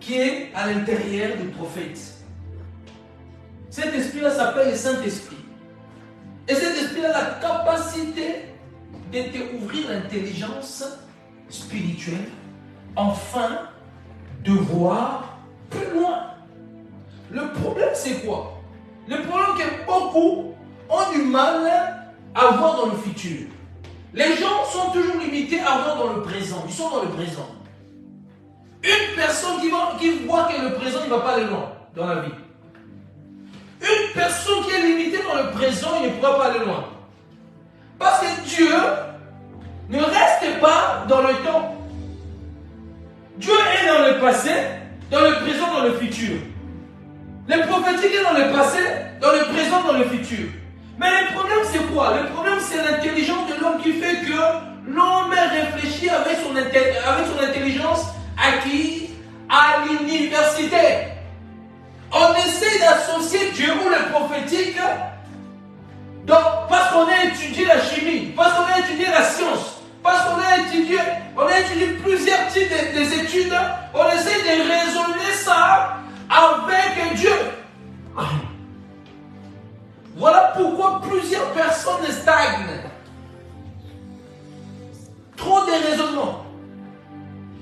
qui est à l'intérieur du prophète. Cet esprit-là s'appelle le Saint-Esprit. Et cet esprit-là a la capacité de te ouvrir l'intelligence spirituelle afin de voir plus loin. Le problème, c'est quoi? Le problème, c'est que beaucoup ont du mal à voir dans le futur. Les gens sont toujours limités à voir dans le présent. Ils sont dans le présent. Une personne qui voit que le présent, il ne va pas aller loin dans la vie. Une personne qui est limitée dans le présent, il ne pourra pas aller loin. Parce que Dieu ne reste pas dans le temps. Dieu est dans le passé, dans le présent, dans le futur. Le prophétique est dans le passé, dans le présent, dans le futur. Mais le problème, c'est quoi? Le problème, c'est l'intelligence de l'homme qui fait que l'homme réfléchit avec son intelligence acquise à l'université. On essaie d'associer Dieu ou le prophétique parce qu'on a étudié la chimie, parce qu'on a étudié la science, parce qu'on a étudié plusieurs types d'études. On essaie de raisonner ça avec Dieu. Voilà pourquoi plusieurs personnes stagnent. Trop de raisonnements.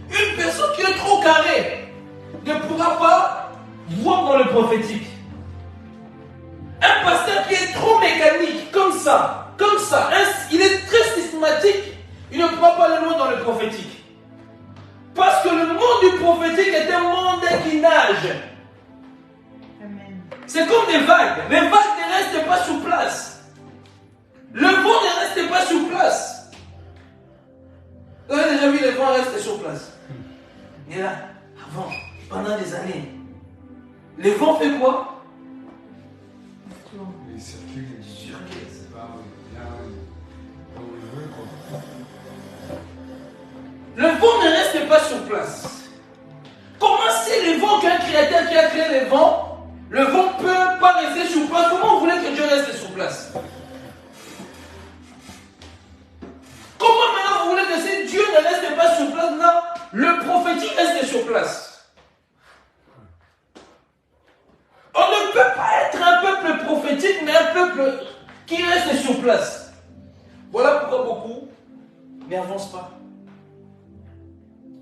Une personne qui est trop carrée ne pourra pas voir dans le prophétique. Un pasteur qui est trop mécanique, comme ça, il est très systématique, il ne pourra pas aller loin dans le prophétique. Parce que le monde du prophétique est un monde qui nage. C'est comme des vagues. Les vagues ne restent pas sur place. Le vent ne reste pas sur place. Vous avez déjà vu les vents rester sur place? Et là, avant, pendant des années, les vents fait quoi? Ils circulent. Le vent ne reste pas sur place. Comment c'est les vents qu'un créateur qui a créé les vents, le vent ne peut pas rester sur place? Comment vous voulez que Dieu reste sur place? Comment maintenant vous voulez que si Dieu ne reste pas sur place, là, le prophétique reste sur place? On ne peut pas être un peuple prophétique, mais un peuple qui reste sur place. Voilà pourquoi beaucoup n'avancent pas.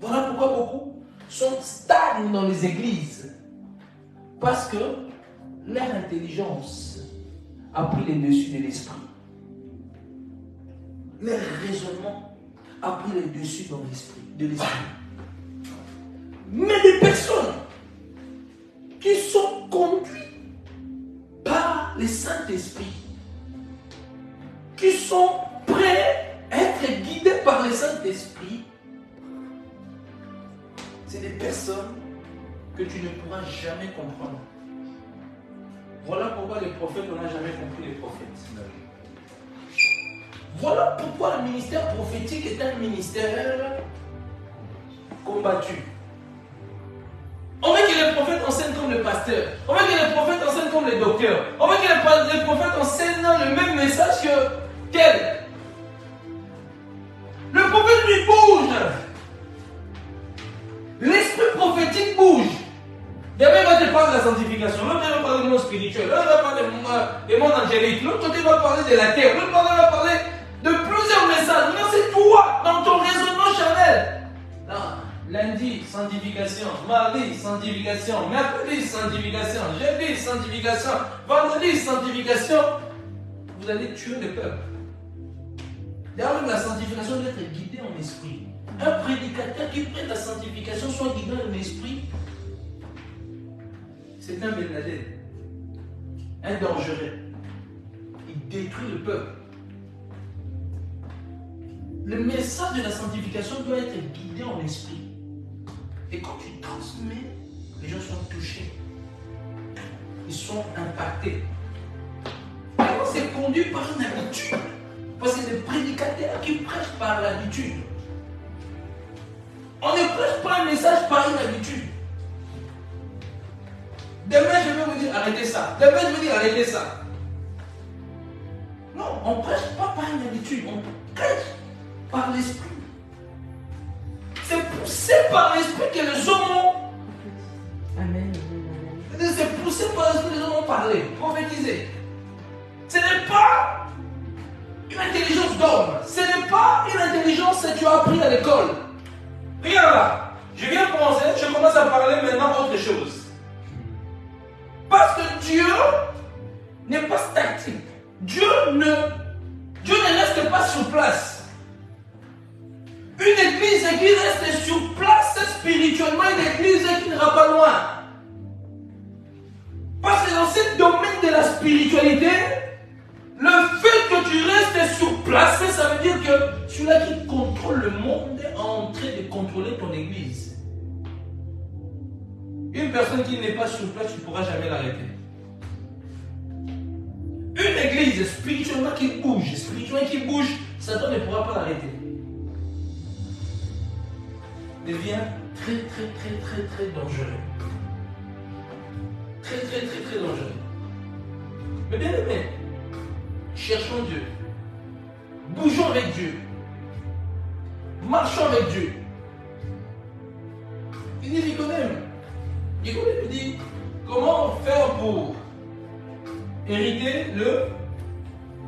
Voilà pourquoi beaucoup sont stagnés dans les églises. Parce que leur intelligence a pris le dessus de l'esprit. Leur raisonnement a pris le dessus dans l'esprit, de l'esprit. Mais des personnes qui sont conduites par le Saint-Esprit, qui sont prêts à être guidés par le Saint-Esprit, c'est des personnes que tu ne pourras jamais comprendre. Voilà pourquoi les prophètes, on n'a jamais compris les prophètes. Voilà pourquoi le ministère prophétique est un ministère combattu. On veut que les prophètes enseignent comme le pasteur. On veut que les prophètes enseignent comme les docteurs. On veut que les prophètes enseignent le même message que tel. Le prophète lui bouge. L'esprit prophétique bouge. Demain, il va te parler de la sanctification. L'autre, il va parler du monde spirituel. L'autre, il va parler des mondes angéliques. L'autre côté, il va parler de la terre. L'autre, il va parler de plusieurs messages. Non, c'est toi, dans ton raisonnement charnel. Non. Lundi, sanctification. Mardi, sanctification. Mercredi, sanctification. Jeudi, sanctification. Vendredi, sanctification. Vous allez tuer le peuple. D'ailleurs, la sanctification doit être guidée en esprit. Un prédicateur qui prête la sanctification soit guidé en esprit, c'est un Ben Laden, un dangereux. Il détruit le peuple. Le message de la sanctification doit être guidé en esprit. Et quand tu transmets, les gens sont touchés. Ils sont impactés. Et quand c'est conduit par une habitude, parce que c'est des prédicateurs qui prêchent par l'habitude. On ne prêche pas un message par une habitude. Demain, je vais vous dire arrêtez ça. Demain, je vais vous dire arrêtez ça. Non, on ne prêche pas par une habitude. On prêche par l'esprit. C'est poussé par l'esprit que les hommes poussé par l'esprit, les gens ont parlé, prophétisé. Ce n'est pas une intelligence d'homme. Ce n'est pas une intelligence que tu as appris à l'école. Regarde là. Je viens commencer, je commence à parler maintenant autre chose. Parce que Dieu n'est pas statique. Dieu ne reste pas sur place. Une église qui reste sur place spirituellement, une église qui n'ira pas loin. Parce que dans ce domaine de la spiritualité, le fait que tu restes sur place, ça veut dire que celui-là qui contrôle le monde est en train de contrôler ton église. Une personne qui n'est pas sur place, tu ne pourras jamais l'arrêter. Une église spirituellement qui bouge, Satan ne pourra pas l'arrêter. Devient très dangereux. Très dangereux. Mais bien aimé, cherchons Dieu. Bougeons avec Dieu. Marchons avec Dieu. Il dit Nicodème. Nicodème lui dit, comment faire pour hériter le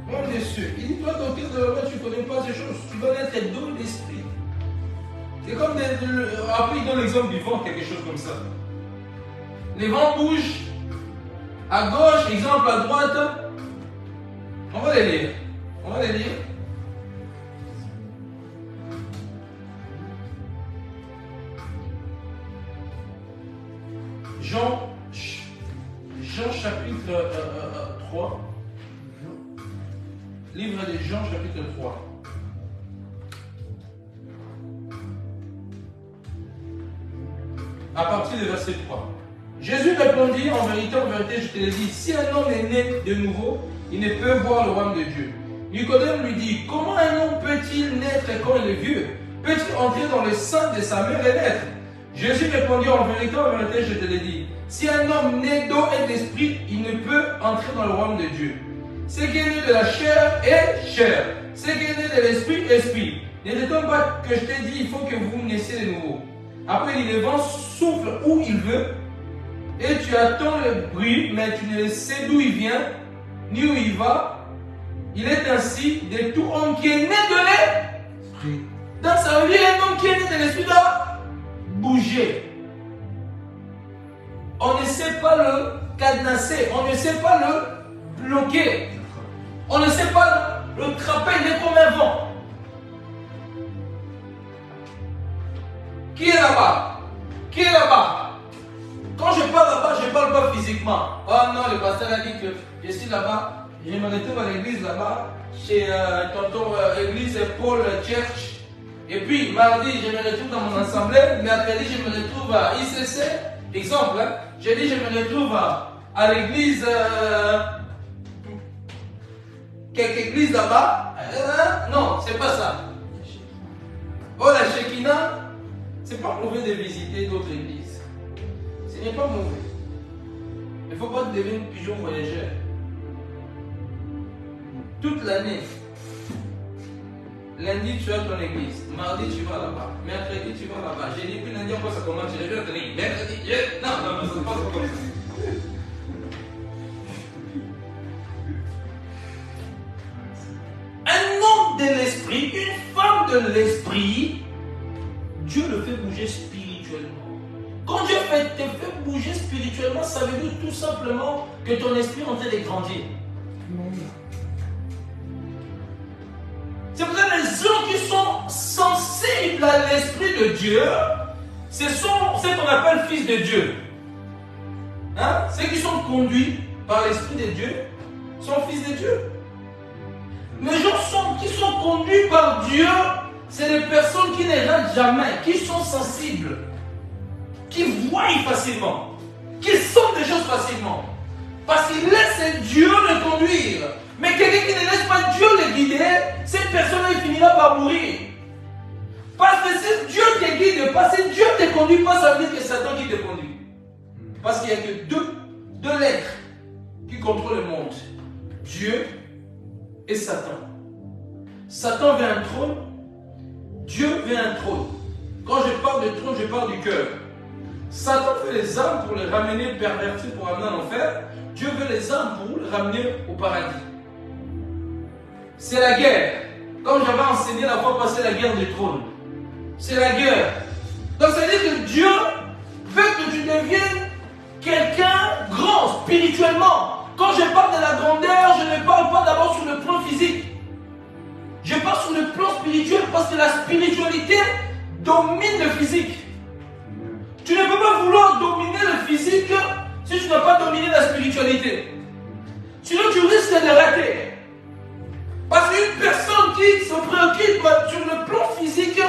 monde des cieux? Il dit, toi, docteur de la loi, tu ne connais pas ces choses. Tu dois être d'eau et d'esprit. C'est comme après, il donne l'exemple du vent, quelque chose comme ça. Les vents bougent à gauche, exemple à droite. On va les lire. Jean chapitre 3. Livre de Jean chapitre 3. À partir du verset 3. Jésus répondit, en vérité, je te le dis, si un homme est né de nouveau, il ne peut voir le royaume de Dieu. Nicodème lui dit, comment un homme peut-il naître quand il est vieux? Peut-il entrer dans le sein de sa mère et naître? Jésus répondit, en vérité, je te le dis, si un homme né d'eau et d'esprit, il ne peut entrer dans le royaume de Dieu. Ce qui est né de la chair est chair. Ce qui est né de l'esprit, esprit. Ne t'étonne pas que je t'ai dit, il faut que vous naissiez de nouveau. Après, le vent souffle où il veut, et tu attends le bruit, mais tu ne sais d'où il vient, ni où il va. Il est ainsi de tout homme qui est né de l'esprit. Donc ça veut dire un homme qui est né de l'esprit doit bouger. On ne sait pas le cadenasser, on ne sait pas le bloquer, on ne sait pas le trapper, il est comme un vent. Qui est là-bas? Qui est là-bas? Quand je parle là-bas, je ne parle pas physiquement. Oh non, le pasteur a dit que je suis là-bas, je me retrouve à l'église là-bas, chez tonton église Paul Church. Et puis, mardi, je me retrouve dans mon assemblée, mercredi, je me retrouve à ICC. Exemple, hein, j'ai dit je me retrouve à l'église, quelque église là-bas. Non, c'est pas ça. Oh, la Shekinah, c'est pas mauvais de visiter d'autres églises. Ce n'est pas mauvais. Il ne faut pas devenir pigeon voyageur. Toute l'année, lundi tu as ton église, mardi tu vas là-bas, mercredi tu vas là-bas, jeudi puis lundi encore ça commence, je reviens à ton église, mercredi, non, c'est pas comme ça. Un homme de l'esprit, une femme de l'esprit, Dieu le fait bouger spirituellement. Quand Dieu te fait bouger spirituellement, ça veut dire tout simplement que ton esprit est en train de grandir. C'est pour ça que les gens qui sont sensibles à l'Esprit de Dieu, ce sont ce qu'on appelle fils de Dieu. Hein? Ceux qui sont conduits par l'Esprit de Dieu sont fils de Dieu. Les gens qui sont conduits par Dieu, c'est les personnes qui ne ratent jamais, qui sont sensibles, qui voient facilement, qui sentent des choses facilement. Parce qu'ils laissent Dieu le conduire. Mais quelqu'un qui ne laisse pas Dieu le guider, cette personne-là finira par mourir. Parce que si Dieu ne te guide pas, si Dieu ne te conduit pas, ça veut dire que c'est Satan qui te conduit. Parce qu'il n'y a que deux lettres qui contrôlent le monde. Dieu et Satan. Satan veut un trône, Dieu veut un trône. Quand je parle de trône, je parle du cœur. Satan veut les âmes pour les ramener pervertis, pour amener en enfer. Dieu veut les âmes pour les ramener au paradis. C'est la guerre. Comme j'avais enseigné la fois passée, la guerre du trône. C'est la guerre. Donc ça veut dire que Dieu veut que tu deviennes quelqu'un grand spirituellement. Quand je parle de la grandeur, je ne parle pas d'abord sur le plan physique. Je parle sur le plan spirituel parce que la spiritualité domine le physique. Tu ne peux pas vouloir dominer le physique si tu n'as pas dominé la spiritualité. Sinon tu risques de rater. Parce qu'une personne qui se préoccupe sur le plan physique,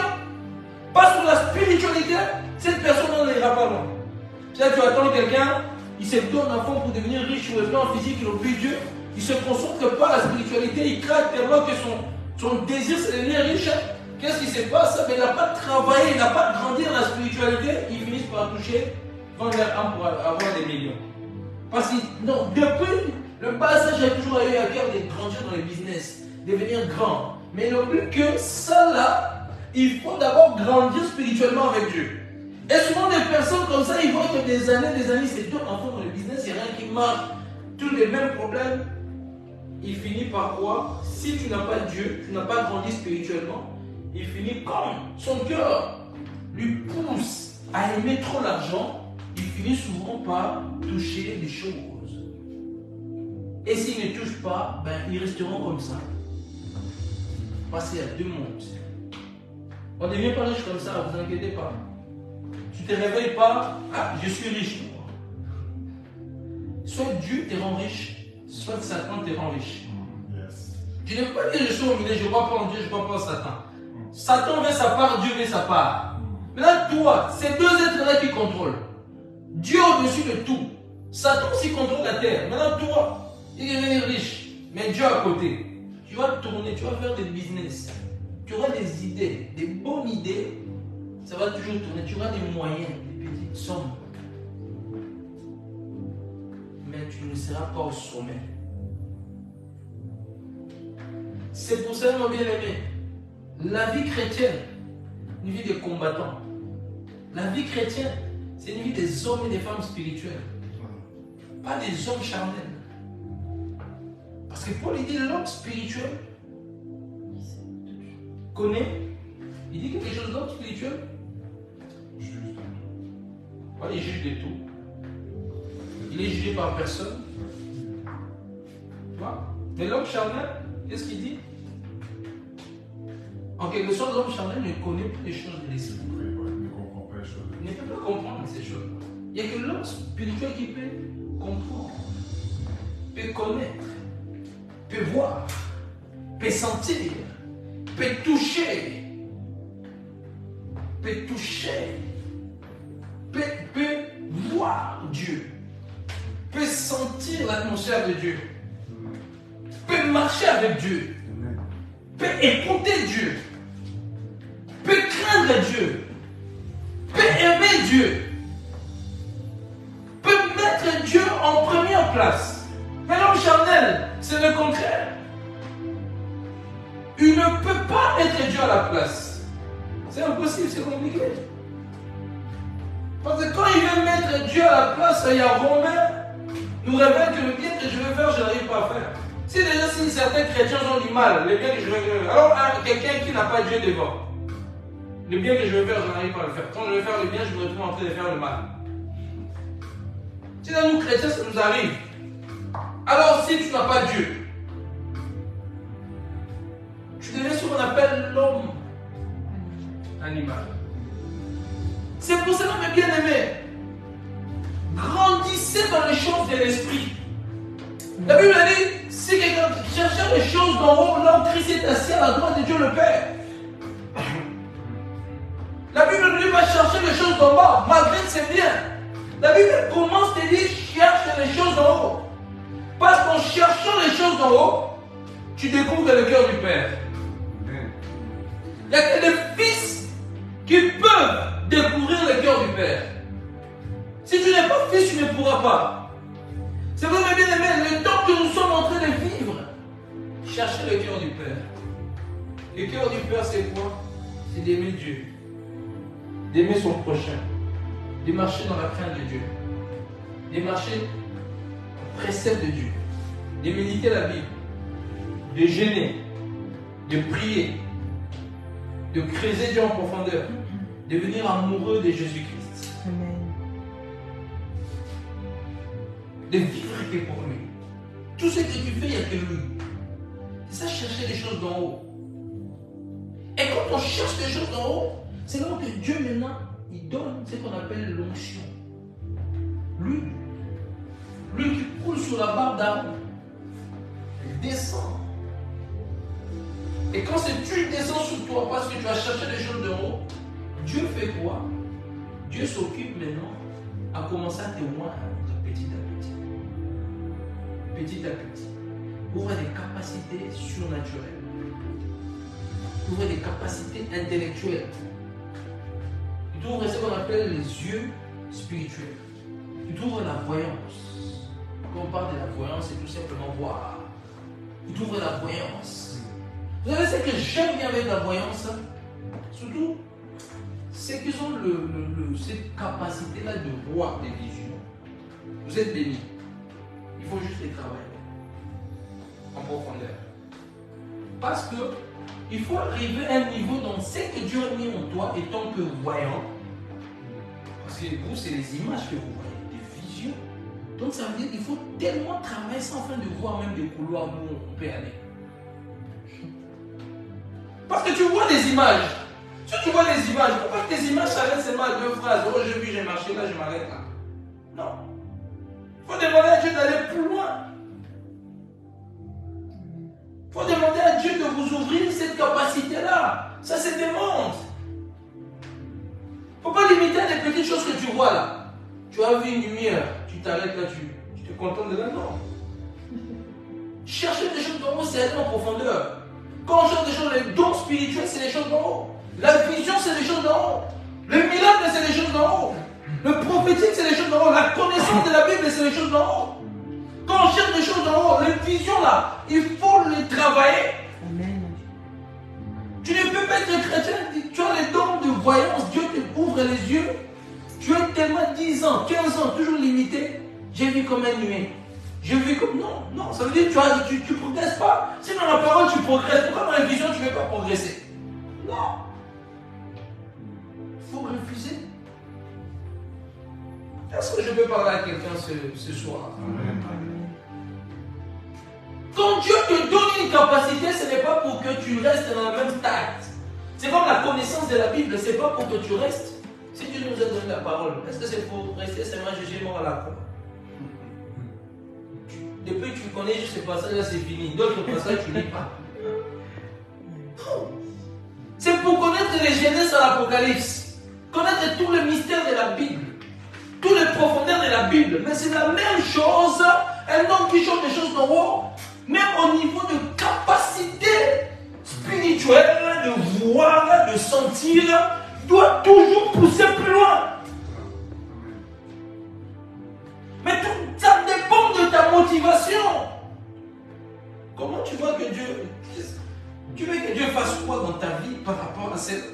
pas sur la spiritualité, cette personne n'ira pas loin. Tu attends quelqu'un, il se donne à fond pour devenir riche sur le plan physique, il oublie Dieu, il ne se concentre pas à la spiritualité, il craque tellement que son désir c'est de devenir riche. Qu'est-ce qui se passe? Il n'a pas travaillé, il n'a pas grandi dans la spiritualité, il finit par toucher 20 000 âmes pour avoir des millions. Parce que non, depuis le passage, j'ai toujours eu à cœur de grandir dans le business, devenir grand. Mais il oublie que ça là, il faut d'abord grandir spirituellement avec Dieu. Et souvent des personnes comme ça, ils voient que des années, c'est tout en fond dans le business, il n'y a rien qui marche, tous les mêmes problèmes. Il finit par quoi? Si tu n'as pas Dieu, tu n'as pas grandi spirituellement, il finit comme son cœur lui pousse à aimer trop l'argent, il finit souvent par toucher des choses. Et s'ils ne touchent pas, ben, ils resteront comme ça. Parce qu'il y a deux mondes. On ne devient pas riche comme ça, vous inquiétez pas. Tu ne te réveilles pas, ah, je suis riche. Soit Dieu te rend riche, soit Satan te rend riche. Tu ne peux pas dire je suis au milieu, je ne crois pas en Dieu, je ne crois pas en Satan. Satan veut sa part, Dieu veut sa part. Maintenant, toi, ces deux êtres-là qui contrôlent. Dieu au-dessus de tout. Satan aussi contrôle la terre. Maintenant, toi, il est devenu riche, mais Dieu à côté. Tu vas tourner, tu vas faire des business. Tu auras des idées, des bonnes idées. Ça va toujours tourner. Tu auras des moyens, des petites sommes. Mais tu ne seras pas au sommet. C'est pour ça, mon bien-aimé, la vie chrétienne, une vie de combattants. La vie chrétienne, c'est une vie des hommes et des femmes spirituels. Pas des hommes charnels. Parce que Paul, il dit l'homme spirituel connaît. Il dit quelque chose, l'homme spirituel juge de tout. Voilà, il juge de tout. Il est jugé par personne. Tu vois? Mais l'homme charnel, qu'est-ce qu'il dit? En quelque sorte, l'homme charnel ne connaît pas les choses de l'esprit. Il ne comprend pas les choses. Il ne peut pas comprendre ces choses. Il n'y a que l'homme spirituel qui peut comprendre, peut connaître, peut voir, peut sentir, peut toucher, peut voir Dieu, peut sentir l'atmosphère de Dieu, peut marcher avec Dieu, peut écouter Dieu, peut craindre Dieu, peut aimer Dieu, peut mettre Dieu en première place. Mais l'homme charnel, c'est le contraire. Il ne peut pas mettre Dieu à la place. C'est impossible, c'est compliqué. Parce que quand il veut mettre Dieu à la place, il y a Romain nous révèle que le bien que je veux faire, je n'arrive pas à faire. Si déjà si certains chrétiens ont du mal, le bien que je veux faire, alors quelqu'un qui n'a pas Dieu devant, le bien que je veux faire, je n'arrive pas à le faire. Quand je veux faire le bien, je me retrouve en train de faire le mal. Si dans nous chrétiens, ça nous arrive. Alors si tu n'as pas Dieu, tu deviens ce qu'on appelle l'homme animal. C'est pour cela, mes bien-aimés, grandissez dans les choses de l'esprit. La Bible dit, si quelqu'un cherchait les choses d'en haut, là où Christ est assis à la droite de Dieu le Père. La Bible lui va chercher les choses d'en bas, malgré que c'est bien. La Bible commence à dire, cherche les choses d'en haut. Parce qu'en cherchant les choses d'en haut, tu découvres le cœur du Père. Il n'y a que les fils qui peuvent découvrir le cœur du Père. Si tu n'es pas fils, tu ne pourras pas. C'est vrai, mes bien-aimés, le temps que nous sommes en train de vivre, cherchez le cœur du Père. Le cœur du Père, c'est quoi? C'est d'aimer Dieu, d'aimer son prochain, de marcher dans la crainte de Dieu, de marcher au précepte de Dieu, de méditer la Bible, de jeûner, de prier, de creuser Dieu en profondeur, de devenir amoureux de Jésus-Christ. Amen. De vivre que pour lui. Tout ce que tu fais, il n'y a que lui. C'est ça, chercher les choses d'en haut. Et quand on cherche les choses d'en haut, c'est là que Dieu maintenant, il donne ce qu'on appelle l'onction. Lui qui coule sur la barbe d'Aaron, il descend. Et quand cette huile descend sur toi parce que tu as cherché les choses d'en haut, Dieu fait quoi? Dieu s'occupe maintenant à commencer à te moindre petit à petit. Petit à petit. Ouvre des capacités surnaturelles. Ouvre des capacités intellectuelles. Tu ouvres ce qu'on appelle les yeux spirituels. Tu ouvres la voyance. Quand on parle de la voyance, c'est tout simplement voir. Tu ouvres la voyance. Vous savez ce que j'aime bien avec la voyance, surtout ceux qui ont cette capacité-là de voir des visions. Vous êtes bénis. Il faut juste les travailler en profondeur. Parce que il faut arriver à un niveau dans ce que Dieu a mis en toi étant que voyant. Parce que vous, c'est les images que vous voyez, des visions. Donc ça veut dire qu'il faut tellement travailler sans fin de voir même des couloirs où on peut aller. Parce que tu vois des images. Si tu vois les images, pourquoi tes images s'arrêtent seulement à 2 phrases? Oh, j'ai vu, j'ai marché là, je m'arrête là. Non. Il faut demander à Dieu d'aller plus loin. Il faut demander à Dieu de vous ouvrir cette capacité-là. Ça se demande. Il ne faut pas limiter à des petites choses que tu vois là. Tu as vu une lumière, tu t'arrêtes là, tu te contentes de là, non. Chercher des choses d'en haut, c'est aller en profondeur. Quand on cherche des choses, les dons spirituels, c'est les choses d'en haut. La vision, c'est les choses d'en haut. Le miracle, c'est les choses d'en haut. Le prophétique, c'est les choses d'en haut. La connaissance de la Bible, c'est les choses d'en haut. Quand on cherche des choses d'en haut, les visions là, il faut les travailler. Amen. Tu ne peux pas être chrétien, tu as les dons de voyance, Dieu te ouvre les yeux. Tu as tellement 10 ans, 15 ans, toujours limité. J'ai vu comme un nuée. J'ai vu comme. Non, non, ça veut dire que tu ne progresses pas. Si dans la parole tu progresses, pourquoi dans la vision tu ne veux pas progresser? Non. Il faut refuser. Est-ce que je peux parler à quelqu'un ce soir? Amen. Quand Dieu te donne une capacité, ce n'est pas pour que tu restes dans le même stade. C'est comme la connaissance de la Bible, ce n'est pas pour que tu restes. Si Dieu nous a donné la parole, est-ce que c'est pour rester seulement jugé mort à la croix? Depuis que tu connais juste ces passages-là, c'est fini. D'autres passages, tu ne lis pas. Non. C'est pour connaître les Genèses à l'Apocalypse. Connaître tout le mystère de la Bible. Toutes les profondeurs de la Bible. Mais c'est la même chose. Un homme qui chante des choses d'en haut, même au niveau de capacité spirituelle, de voir, de sentir, doit toujours pousser plus loin. Mais tout ça dépend de ta motivation. Comment tu vois que Dieu... Tu veux que Dieu fasse quoi dans ta vie par rapport à cette...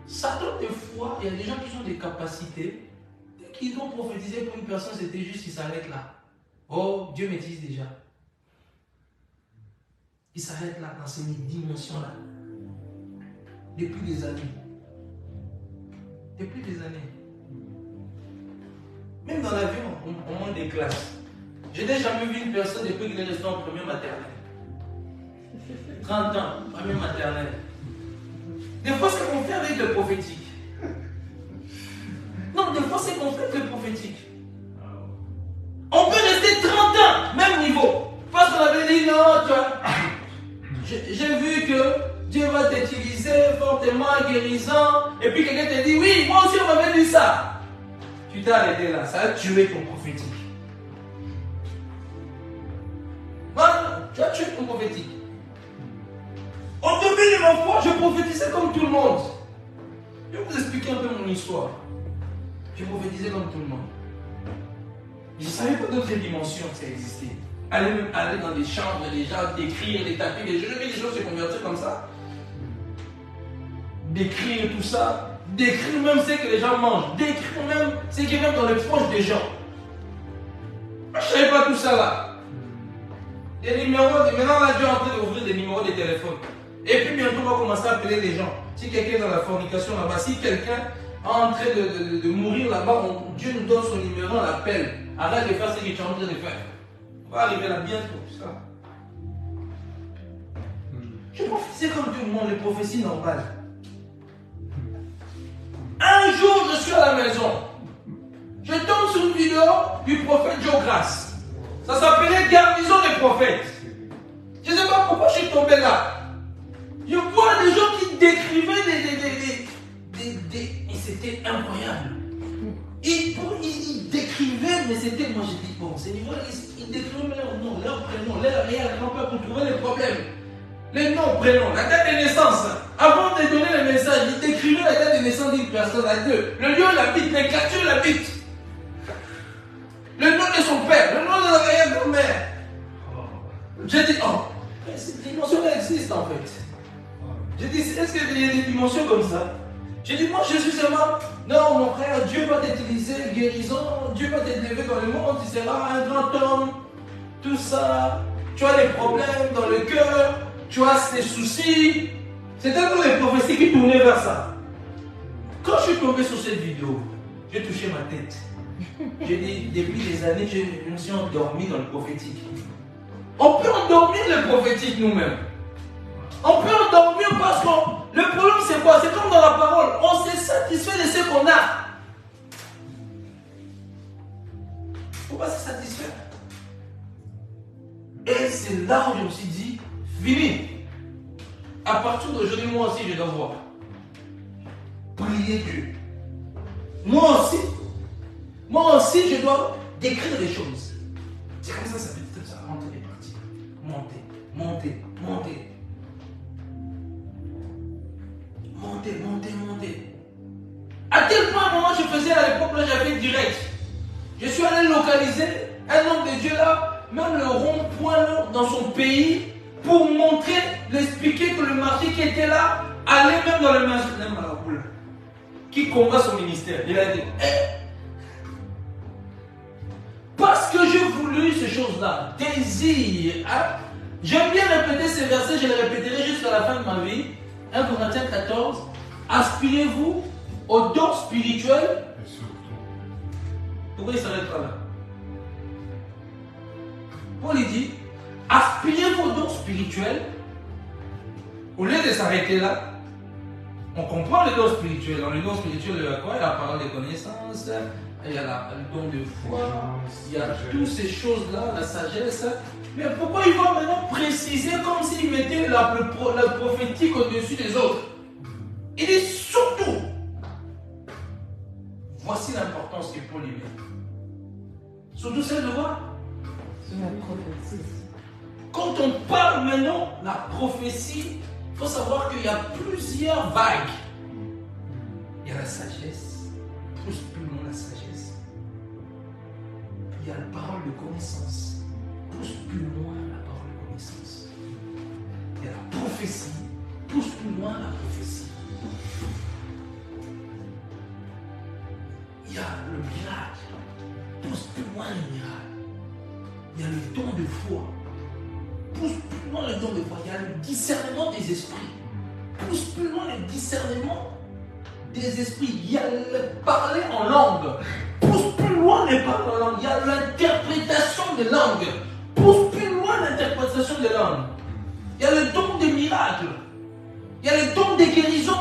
Satan, des fois, il y a des gens qui ont des capacités. Dès qu'ils ont prophétisé pour une personne, c'était juste qu'ils s'arrêtent là. Oh, Dieu maîtrise déjà. Il s'arrête là, dans ces dimensions-là. Depuis des années. Depuis des années. Même dans l'avion, on monte des classes. Je n'ai jamais vu une personne depuis qu'il est resté en premier maternel. 30 ans, premier maternel. Des fois, c'est qu'on fait avec le prophétique. Non, des fois, c'est qu'on fait avec le prophétique. On peut rester 30 ans, même niveau. Parce qu'on avait dit, non, tu vois, j'ai vu que Dieu va t'utiliser fortement, guérissant. Et puis quelqu'un te dit, oui, moi aussi, on m'avait dit ça. Tu t'es arrêté là, ça a tué ton prophétique. Voilà, tu as tué ton prophétique. Au début de ma foi, je prophétisais comme tout le monde. Je vais vous expliquer un peu mon histoire. Je prophétisais comme tout le monde. Je ne savais pas d'autres dimensions que ça existait. Aller dans des chambres, des gens, d'écrire, des tapis, des gens, des gens se convertir comme ça. D'écrire tout ça, d'écrire même ce que les gens mangent, d'écrire même ce qui est même dans les poches des gens. Moi, je ne savais pas tout ça là. Des numéros, maintenant là, Dieu est en train d'ouvrir des numéros de téléphone. Et puis bientôt, on va commencer à appeler les gens. Si quelqu'un est dans la fornication là-bas, si quelqu'un est en train de mourir là-bas, Dieu nous donne son numéro, on l'appelle. Arrête de faire ce que tu es en train de faire. On va arriver là bientôt, ça. Je prophétisais comme tout le monde, les prophéties normales. Un jour, je suis à la maison. Je tombe sur une vidéo du prophète Joe Grace. Ça s'appelait Garnison des prophètes. Je ne sais pas pourquoi je suis tombé là. Je vois des gens qui décrivaient et c'était incroyable. Ils décrivaient, mais c'était, moi j'ai dit, bon, c'est niveau, ils décrivaient leur nom, leur prénom, leur arrière-grand-père pour trouver les problèmes. Les noms, prénoms, la date de naissance. Avant de donner le message, ils décrivaient la date de naissance d'une personne à deux. Le lieu, la bite, les quartiers, la bite. Le nom de son père, le nom de la arrière-grand-mère. J'ai dit, oh, cette dimension-là existe en fait. J'ai dit, est-ce qu'il y a des dimensions comme ça? J'ai dit, moi Jésus c'est mort. Non, mon frère, Dieu va t'utiliser, guérison, Dieu va t'élever dans le monde, tu seras un grand homme. Tout ça, tu as des problèmes dans le cœur, tu as des soucis. C'était comme les prophéties qui tournaient vers ça. Quand je suis tombé sur cette vidéo, j'ai touché ma tête. J'ai dit, depuis des années, je me suis endormi dans le prophétique. On peut endormir le prophétique nous-mêmes. On peut endormir parce que le problème c'est quoi? C'est comme dans la parole, on se satisfait de ce qu'on a. Il ne faut pas se satisfaire. Et c'est là où je me suis dit, fini. À partir d'aujourd'hui, moi aussi je dois voir. Prier Dieu. Moi aussi je dois décrire les choses. C'est comme ça peut ça rentrer les parties. Monter. À tel point, à un moment, je faisais à l'époque, là, j'avais direct. Je suis allé localiser un homme de Dieu là, même le rond-point dans son pays, pour montrer, l'expliquer que le marché qui était là allait même dans le marché qui combat son ministère. Il a dit, parce que j'ai voulu ces choses-là, désir. Hein? J'aime bien répéter ces versets, je les répéterai jusqu'à la fin de ma vie. 1 Corinthiens 14, aspirez-vous aux dons spirituels. Pourquoi il s'arrête pas là? Paul dit, aspirez-vous aux dons spirituels. Au lieu de s'arrêter là, on comprend les dons spirituels. Dans les dons spirituels, il y a quoi? Il y a la parole de connaissance, il y a le don de foi, il y a toutes ces choses-là, la sagesse. Mais pourquoi il va maintenant préciser comme s'il mettait la prophétique au-dessus des autres? Il dit surtout, voici l'importance que Paul y met. Surtout celle de quoi? La prophétie. Quand on parle maintenant de la prophétie, il faut savoir qu'il y a plusieurs vagues. Il y a la sagesse, pousse plus loin la sagesse. Il y a la parole de connaissance. Pousse plus loin la parole de connaissance. Il y a la prophétie, pousse plus loin la prophétie. Il y a le miracle, pousse plus loin le miracle. Il y a le don de foi, pousse plus loin le don de foi. Il y a le discernement des esprits, pousse plus loin le discernement des esprits. Il y a le parler en langue, pousse plus loin le parler en langue. Il y a l'interprétation des langues. Pousse plus loin l'interprétation des langues. Il y a le don des miracles. Il y a le don des guérisons.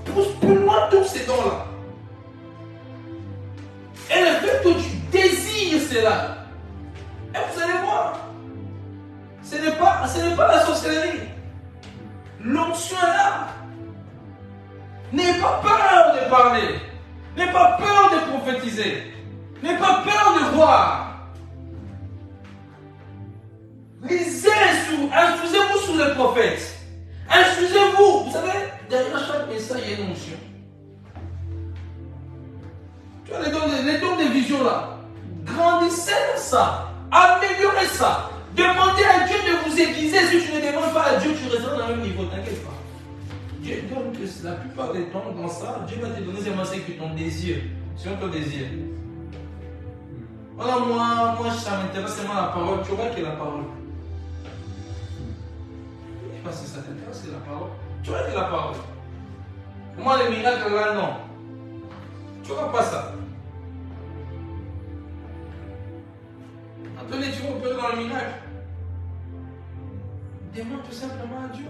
Pousse plus loin tous ces dons-là. Et le fait que tu désires cela, et vous allez voir, ce n'est pas la sorcellerie. L'onction est là. N'aie pas peur de parler. N'aie pas peur de prophétiser. N'aie pas peur de voir. Instruisez-vous sur les prophètes. Instruisez-vous. Vous savez, derrière chaque message, il y a une onction. Tu as les dons de vision là. Grandissez dans ça. Améliorez ça. Demandez à Dieu de vous aiguiser. Si tu ne demandes pas à Dieu, tu resteras dans le même niveau. T'inquiète pas. Dieu donne que que la plupart des temps, dans ça, Dieu va te donner seulement ce que ton désir. Selon ton désir. Voilà, moi, ça m'intéresse seulement la parole. Tu vois que la parole. Je sais pas si ça t'intéresse, c'est la parole. Tu vois que la parole. Moi, les miracles, là, non. Tu vois pas ça. Attendez, tu vas opérer dans le miracle. Demande tout simplement à Dieu.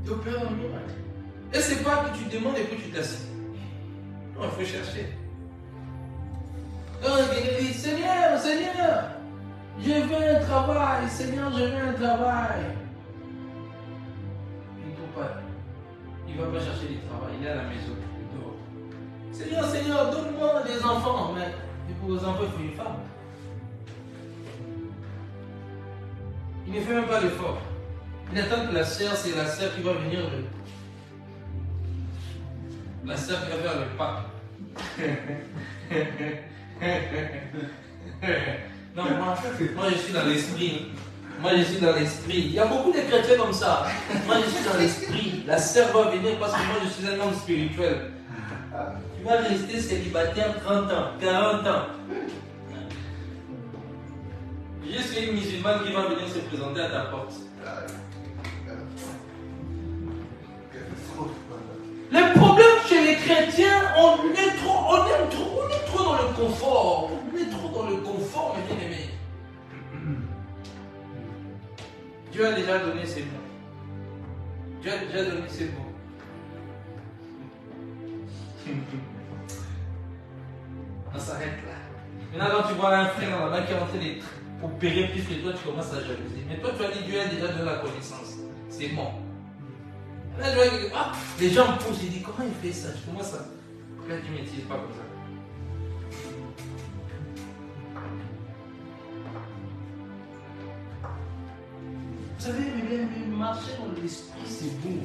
Tu opères dans le miracle. Et c'est pas que tu demandes et que tu t'assieds. Non, il faut chercher. Donc, il dit, Seigneur, Seigneur, je veux un travail. Seigneur, je veux un travail. Il ne trouve pas. Il ne va pas chercher du travail. Il est à la maison. Il dort. Seigneur, Seigneur, donne-moi des enfants. Mais pour les enfants, il faut une femme. Il ne fait même pas l'effort. Il attend que la sœur, c'est la sœur qui va venir. La sœur qui va faire le pas. Non, moi je suis dans l'esprit. Moi je suis dans l'esprit. Il y a beaucoup de chrétiens comme ça. Moi je suis dans l'esprit. La sœur va venir parce que moi je suis un homme spirituel. Tu vas rester célibataire 30 ans, 40 ans. Juste une musulmane qui va venir se présenter à ta porte. Le problème chez les chrétiens, on est trop dans le confort. On est trop dans le confort, mes bien-aimés. Dieu a déjà donné ses mots. Dieu a déjà donné ses mots. On s'arrête là. Maintenant, quand tu vois un frère dans la main qui est en train d'opérer plus que toi, tu commences à jalouser. Mais toi, tu as dit Dieu a déjà donné la connaissance. C'est bon. Là, les gens me poussent, ils disent comment il fait ça? Tu commences à. Là, tu ne m'utilises pas comme ça. Vous savez, marcher dans l'esprit, c'est beau.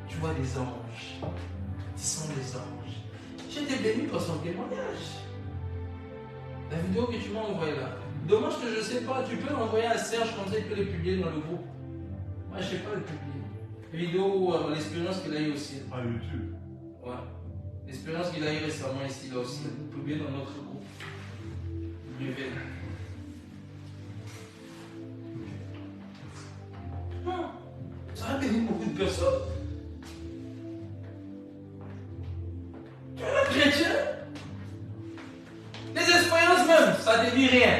Tu vois des anges. Ils sont des anges. J'étais béni par son témoignage. La vidéo que tu m'as envoyée là. Dommage que je ne sais pas. Tu peux l'envoyer à Serge comme ça, il peut le publier dans le groupe. Moi, je ne sais pas le publier. Vidéo, l'expérience qu'il a eu aussi. À YouTube. Ouais. L'expérience qu'il a eu récemment ici, là aussi. Publié dans notre groupe. WL. Ça a béni beaucoup de personnes. Tu es un chrétien. Les expériences même, ça ne te dit rien.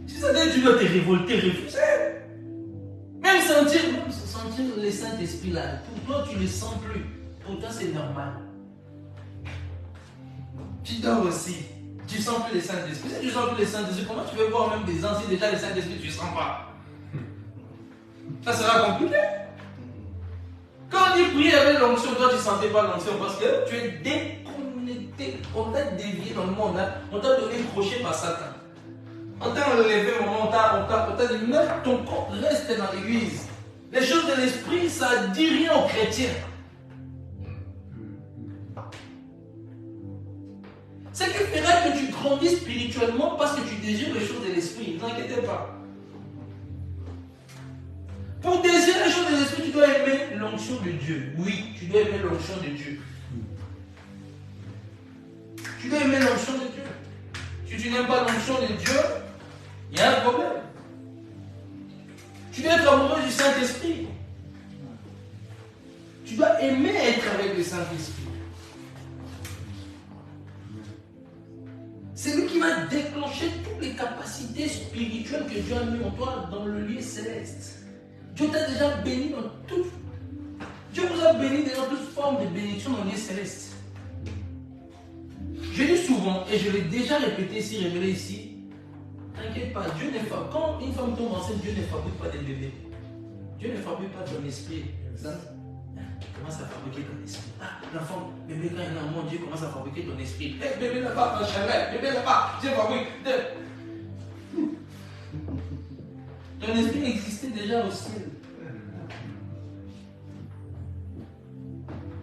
Si ça te dit tu dois te révolter, refuser. Même sentir le Saint-Esprit là, pour toi tu ne le sens plus. Pour toi c'est normal. Tu dors aussi. Tu ne sens plus le Saint-Esprit. Si tu ne sens plus le Saint-Esprit, comment tu veux voir même des ans si déjà le Saint-Esprit tu ne sens pas? Ça sera compliqué. Quand on dit prier avec l'onction, toi tu ne sentais pas l'onction parce que tu es déconnecté. On t'a dévié dans le monde. Hein. On t'a donné crochet par Satan. On t'a enlevé au moment, on t'a dit même ton corps reste dans l'église. Les choses de l'esprit, ça ne dit rien aux chrétiens. Ce qui fera que tu grandis spirituellement parce que tu désires les choses de l'esprit. Ne t'inquiète pas. Pour désirer les choses de l'esprit, tu dois aimer l'onction de Dieu. Oui, tu dois aimer l'onction de Dieu. Tu dois aimer l'onction de Dieu. Si tu n'aimes pas l'onction de Dieu, il y a un problème. Tu dois être amoureux du Saint-Esprit. Tu dois aimer être avec le Saint-Esprit. C'est lui qui va déclencher toutes les capacités spirituelles que Dieu a mis en toi dans le lieu céleste. Dieu t'a déjà béni dans tout. Dieu vous a béni dans toute forme de bénédiction dans le lieu céleste. Je dis souvent, et je l'ai déjà répété ici, révélé ici, t'inquiète pas, Dieu n'est pas. Quand une femme tombe enceinte, Dieu ne fabrique pas des bébés. Dieu ne fabrique pas ton esprit. Commence à fabriquer ton esprit. Ah, l'enfant, bébé, quand il est en mon Dieu commence à fabriquer ton esprit. Hey, bébé là-bas, ton chemin, bébé là-bas, Dieu fabrique. Ton esprit existait déjà au ciel.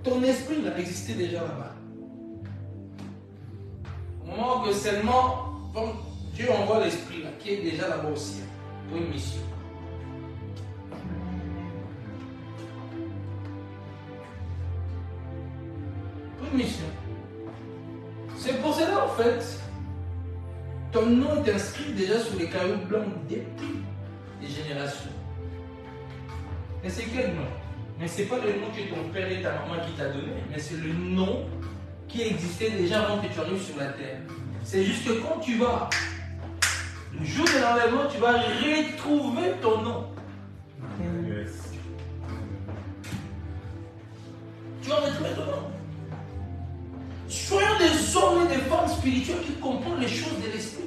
Ton esprit là, existait déjà là-bas. Au moment que seulement, Dieu envoie l'esprit là, qui est déjà là-bas au ciel, pour une mission. Une mission. C'est pour cela, en fait, ton nom est inscrit déjà sur les cailloux blancs depuis des générations. Mais c'est quel nom? Mais ce n'est pas le nom que ton père et ta maman qui t'a donné, mais c'est le nom qui existait déjà avant que tu arrives sur la terre. C'est juste que quand tu vas, le jour de l'enlèvement, tu vas retrouver ton nom. Yes. Tu vas retrouver ton nom. Soyons des hommes et des femmes spirituels qui comprennent les choses de l'esprit.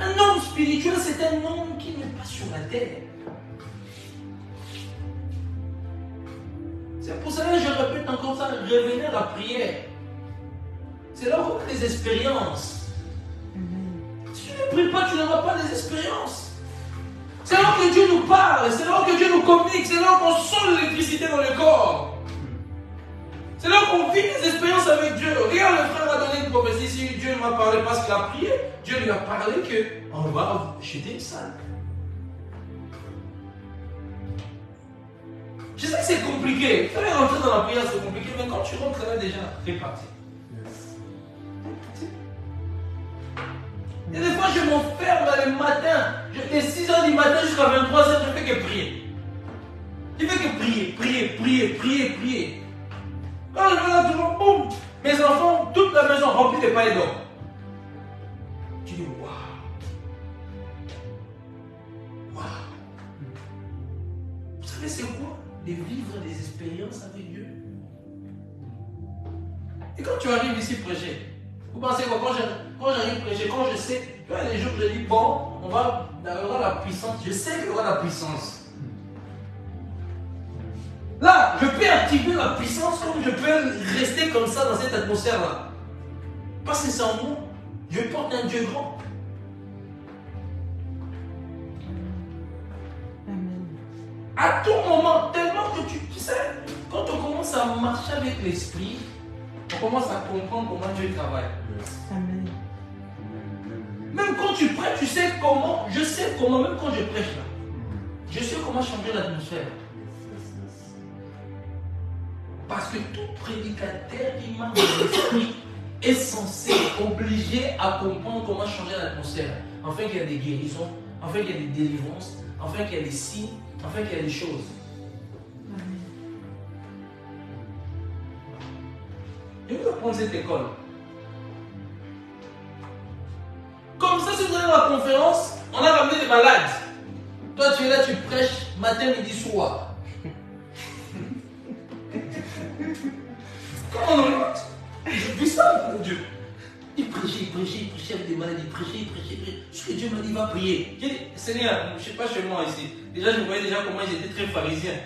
Un homme spirituel, c'est un homme qui n'est pas sur la terre. C'est pour cela que je répète encore ça, revenez à la prière. C'est là où on a des expériences. Si tu ne pries pas, tu n'auras pas des expériences. C'est là que Dieu nous parle, c'est là que Dieu nous communique, c'est là qu'on sent l'électricité dans le corps. C'est là qu'on vit des expériences avec Dieu. Regarde, le frère a donné une prophétie. Si Dieu m'a parlé parce qu'il a prié, Dieu lui a parlé qu'on va jeter une salle. Je sais que c'est compliqué. Tu vas rentrer dans la prière, c'est compliqué. Mais quand tu rentres là déjà, fais partie. Et des fois, je m'enferme le matin. De 6h du matin jusqu'à 23h, je fais que prier. Je fais que prier. Quand je vais là, toujours, boum, mes enfants, toute la maison remplie de pailles d'or. Tu dis, waouh. Vous savez, c'est quoi? De vivre des expériences avec Dieu. Et quand tu arrives ici prêcher, vous pensez quoi? Quand j'arrive prêcher, quand je sais, tu vois, les jours où je dis, bon, il y aura la puissance. Je sais qu'il y aura la puissance. Là, je peux activer la puissance comme je peux rester comme ça dans cette atmosphère-là. Parce que c'est en moi. Je porte un Dieu grand. Amen. À tout moment, tellement que tu sais, quand on commence à marcher avec l'esprit, on commence à comprendre comment Dieu travaille. Amen. Même quand tu prêches, tu sais comment, je sais comment, même quand je prêche là, je sais comment changer l'atmosphère. Parce que tout prédicateur qui marche dans l'esprit est censé, obligé à comprendre comment changer l'atmosphère. Enfin qu'il y a des guérisons, enfin qu'il y a des délivrances, enfin qu'il y a des signes, enfin qu'il y a des choses. Amen. Je vais prendre cette école. Comme ça, si vous allez à la conférence, on a ramené des malades. Toi, tu es là, tu prêches matin, midi, soir. Comment on regarde? Je vis ça, mon Dieu. Il prêchait avec des malades, il prêchait. Ce que Dieu m'a dit, il va prier. J'ai dit, Seigneur, je ne sais pas chez moi ici. Déjà, je voyais déjà comment ils étaient très pharisiens.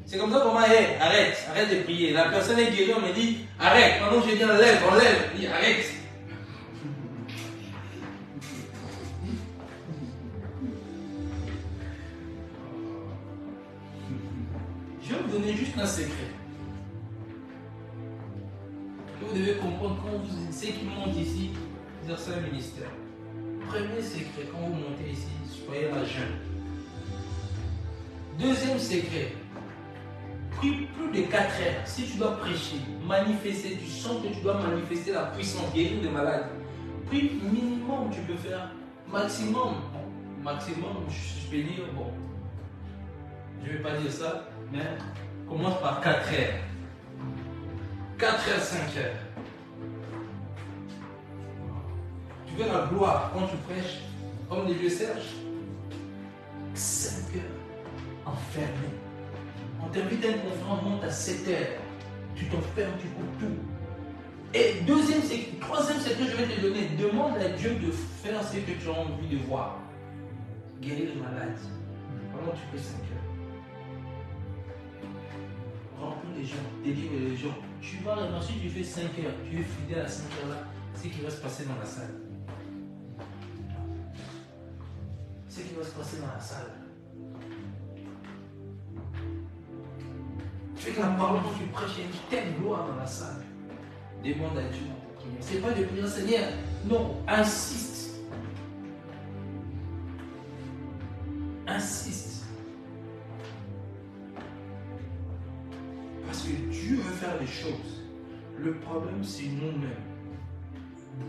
C'est comme ça qu'on m'a dit, hey, arrête de prier. La personne est guérie, on me dit, arrête. Maintenant, je dis, enlève. Il dit, arrête. Je vais vous donner juste un secret. Vous devez comprendre quand vous, ceux qui montent ici, exercer un ministère. Premier secret, quand vous montez ici, soyez à jeun. Deuxième secret, prie plus de 4 heures. Si tu dois prêcher, manifester, tu sens que tu dois manifester la puissance, guérir des malades. Prie minimum, tu peux faire maximum, je peux dire, bon, je ne vais pas dire ça, mais commence par 4 heures. 4 heures, 5 heures. Tu veux la gloire quand tu prêches, comme les vieux Serge. 5 heures, enfermé. On t'invite à une conférence, monte à 7 heures. Tu t'enfermes, tu coupes tout. Et troisième secret que je vais te donner, demande à Dieu de faire ce que tu as envie de voir. Guérir les malades. Comment tu fais 5 heures? Remplir les gens, délivrer les gens. Tu vas, ensuite tu fais 5 heures, tu es fidèle à 5 heures là, c'est ce qui va se passer dans la salle. C'est ce qui va se passer dans la salle. Tu fais que la parole quand tu prêches, il y a une telle gloire dans la salle. Demande à Dieu dans ta prière. Ce n'est pas de prier, Seigneur. Non, insiste. Insiste. Parce que Dieu veut faire des choses. Le problème, c'est nous-mêmes.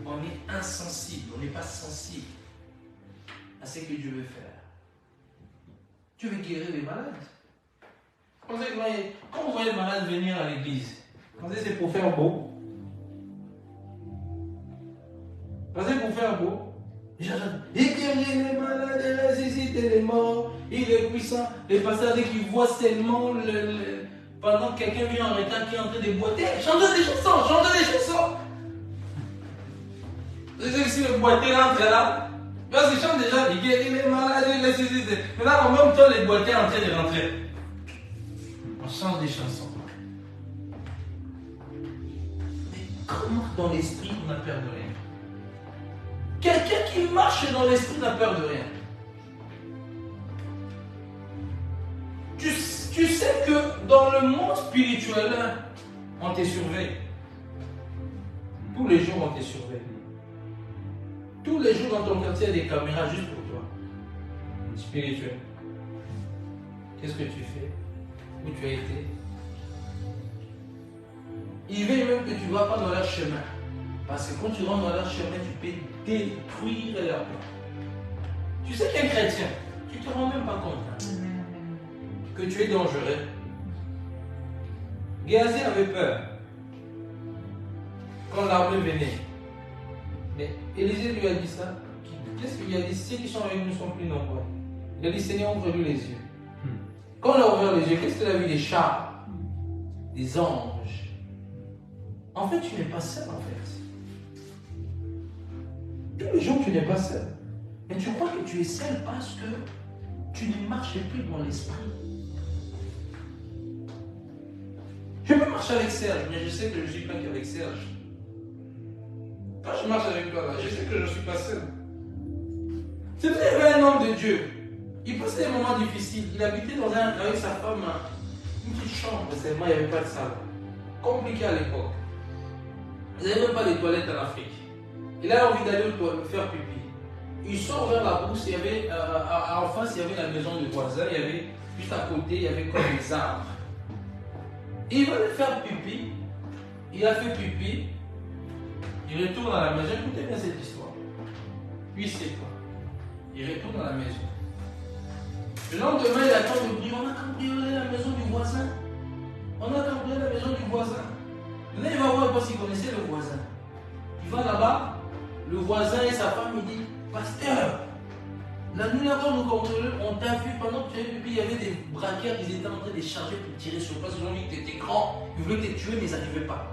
On est insensible, on n'est pas sensible à ce que Dieu veut faire. Dieu veut guérir les malades. Quand vous voyez les malades venir à l'église, pensez que c'est pour faire beau. Pensez que c'est pour faire beau. Il guérit les malades, il ressuscite les morts, il est puissant. Les pasteurs, dès qu'ils voient seulement pendant que quelqu'un vient en retard qui est en train de boiter, chantez des chansons, chantez des chansons. Vous savez que si le boiter entre là, parce qu'ils chantent déjà, il guérit les malades, il ressuscite. Mais là, en même temps, les boiters en train de rentrer. On chante des chansons. Mais comment dans l'esprit on n'a peur de rien? Quelqu'un qui marche dans l'esprit n'a peur de rien. Tu sais que dans le monde spirituel, on te surveille. Tous les jours, on te surveille. Tous les jours dans ton quartier, il y a des caméras juste pour toi. Spirituel. Qu'est-ce que tu fais? Où tu as été? Il veut même que tu ne vas pas dans leur chemin. Parce que quand tu rentres dans leur chemin, tu peux détruire leur plan. Tu sais qu'un chrétien, tu ne te rends même pas compte que tu es dangereux. Géasi avait peur quand l'armée venait. Mais Élisée lui a dit ça. Qu'est-ce qu'il a dit? Ceux qui sont avec nous sont plus nombreux. Il a dit, Seigneur, ouvre-lui les yeux. Quand on a ouvert les yeux, qu'est-ce qu'il a vu? Des chars, des anges. En fait, tu n'es pas seul, en fait. Tous les jours, tu n'es pas seul. Mais tu crois que tu es seul parce que tu ne marches plus dans l'esprit. Je peux marcher avec Serge, mais je sais que je ne suis pas qu'avec Serge. Quand je marche avec toi, là, je sais que je ne suis pas seul. C'est vrai, il y avait un homme de Dieu. Il passait des moments difficiles. Il habitait avec sa femme, une petite chambre seulement, il n'y avait pas de salle. Compliqué à l'époque. Il n'y avait même pas de toilettes en Afrique. Il a envie d'aller faire pipi. Il sort vers la brousse, il y avait, en face, il y avait la maison du voisin, il y avait, juste à côté, il y avait comme des arbres. Et il va aller faire pipi. Il a fait pipi. Il retourne à la maison. Écoutez bien cette histoire. Puis c'est quoi? Il retourne à la maison. Le lendemain, il attend le bruit. On a cambriolé la maison du voisin. On a cambriolé la maison du voisin. Maintenant, il va voir parce qu'il connaissait le voisin. Il va là-bas. Le voisin et sa femme, il dit, pasteur, la nuit avant nous contrôler, on t'a vu pendant que tu avais pipi, il y avait des braqueurs qui étaient en train de charger pour tirer sur place. Ils ont dit que tu étais grand, ils voulaient te tuer, mais ils n'arrivaient pas.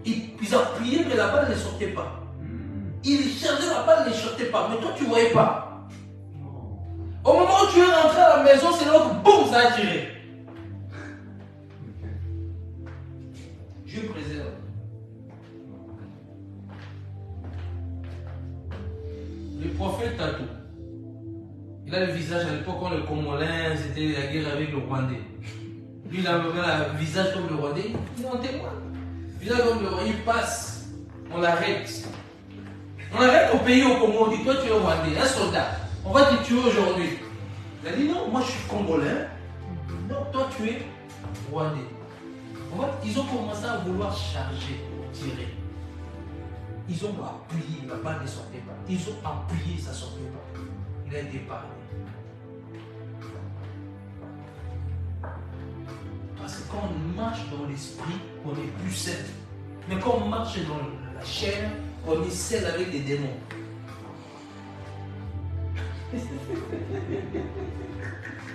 Ils appuyaient, mais la balle ne sortait pas. Ils chargeaient, la balle ne sortait pas, mais toi tu ne voyais pas. Au moment où tu es rentré à la maison, c'est là que boum, ça a tiré. Dieu préserve. Le prophète Tatou, il a le visage à l'époque quand le Congolais, c'était la guerre avec le Rwandais. Lui, il a le visage comme le Rwandais, il en témoigne. Le visage comme le Rwandais, il passe, on l'arrête. On l'arrête au pays, au Congo, on dit, toi tu es Rwandais, un soldat, on va te tuer aujourd'hui. Il a dit, non, moi je suis Congolais, non, toi tu es Rwandais. En fait, ils ont commencé à vouloir charger, tirer. Ils ont appuyé, la balle ne sortait pas. Ils ont appuyé, ça ne sortait pas. Il a été épargné. Parce que quand on marche dans l'esprit, on est plus seul. Mais quand on marche dans la chair, on est seul avec des démons.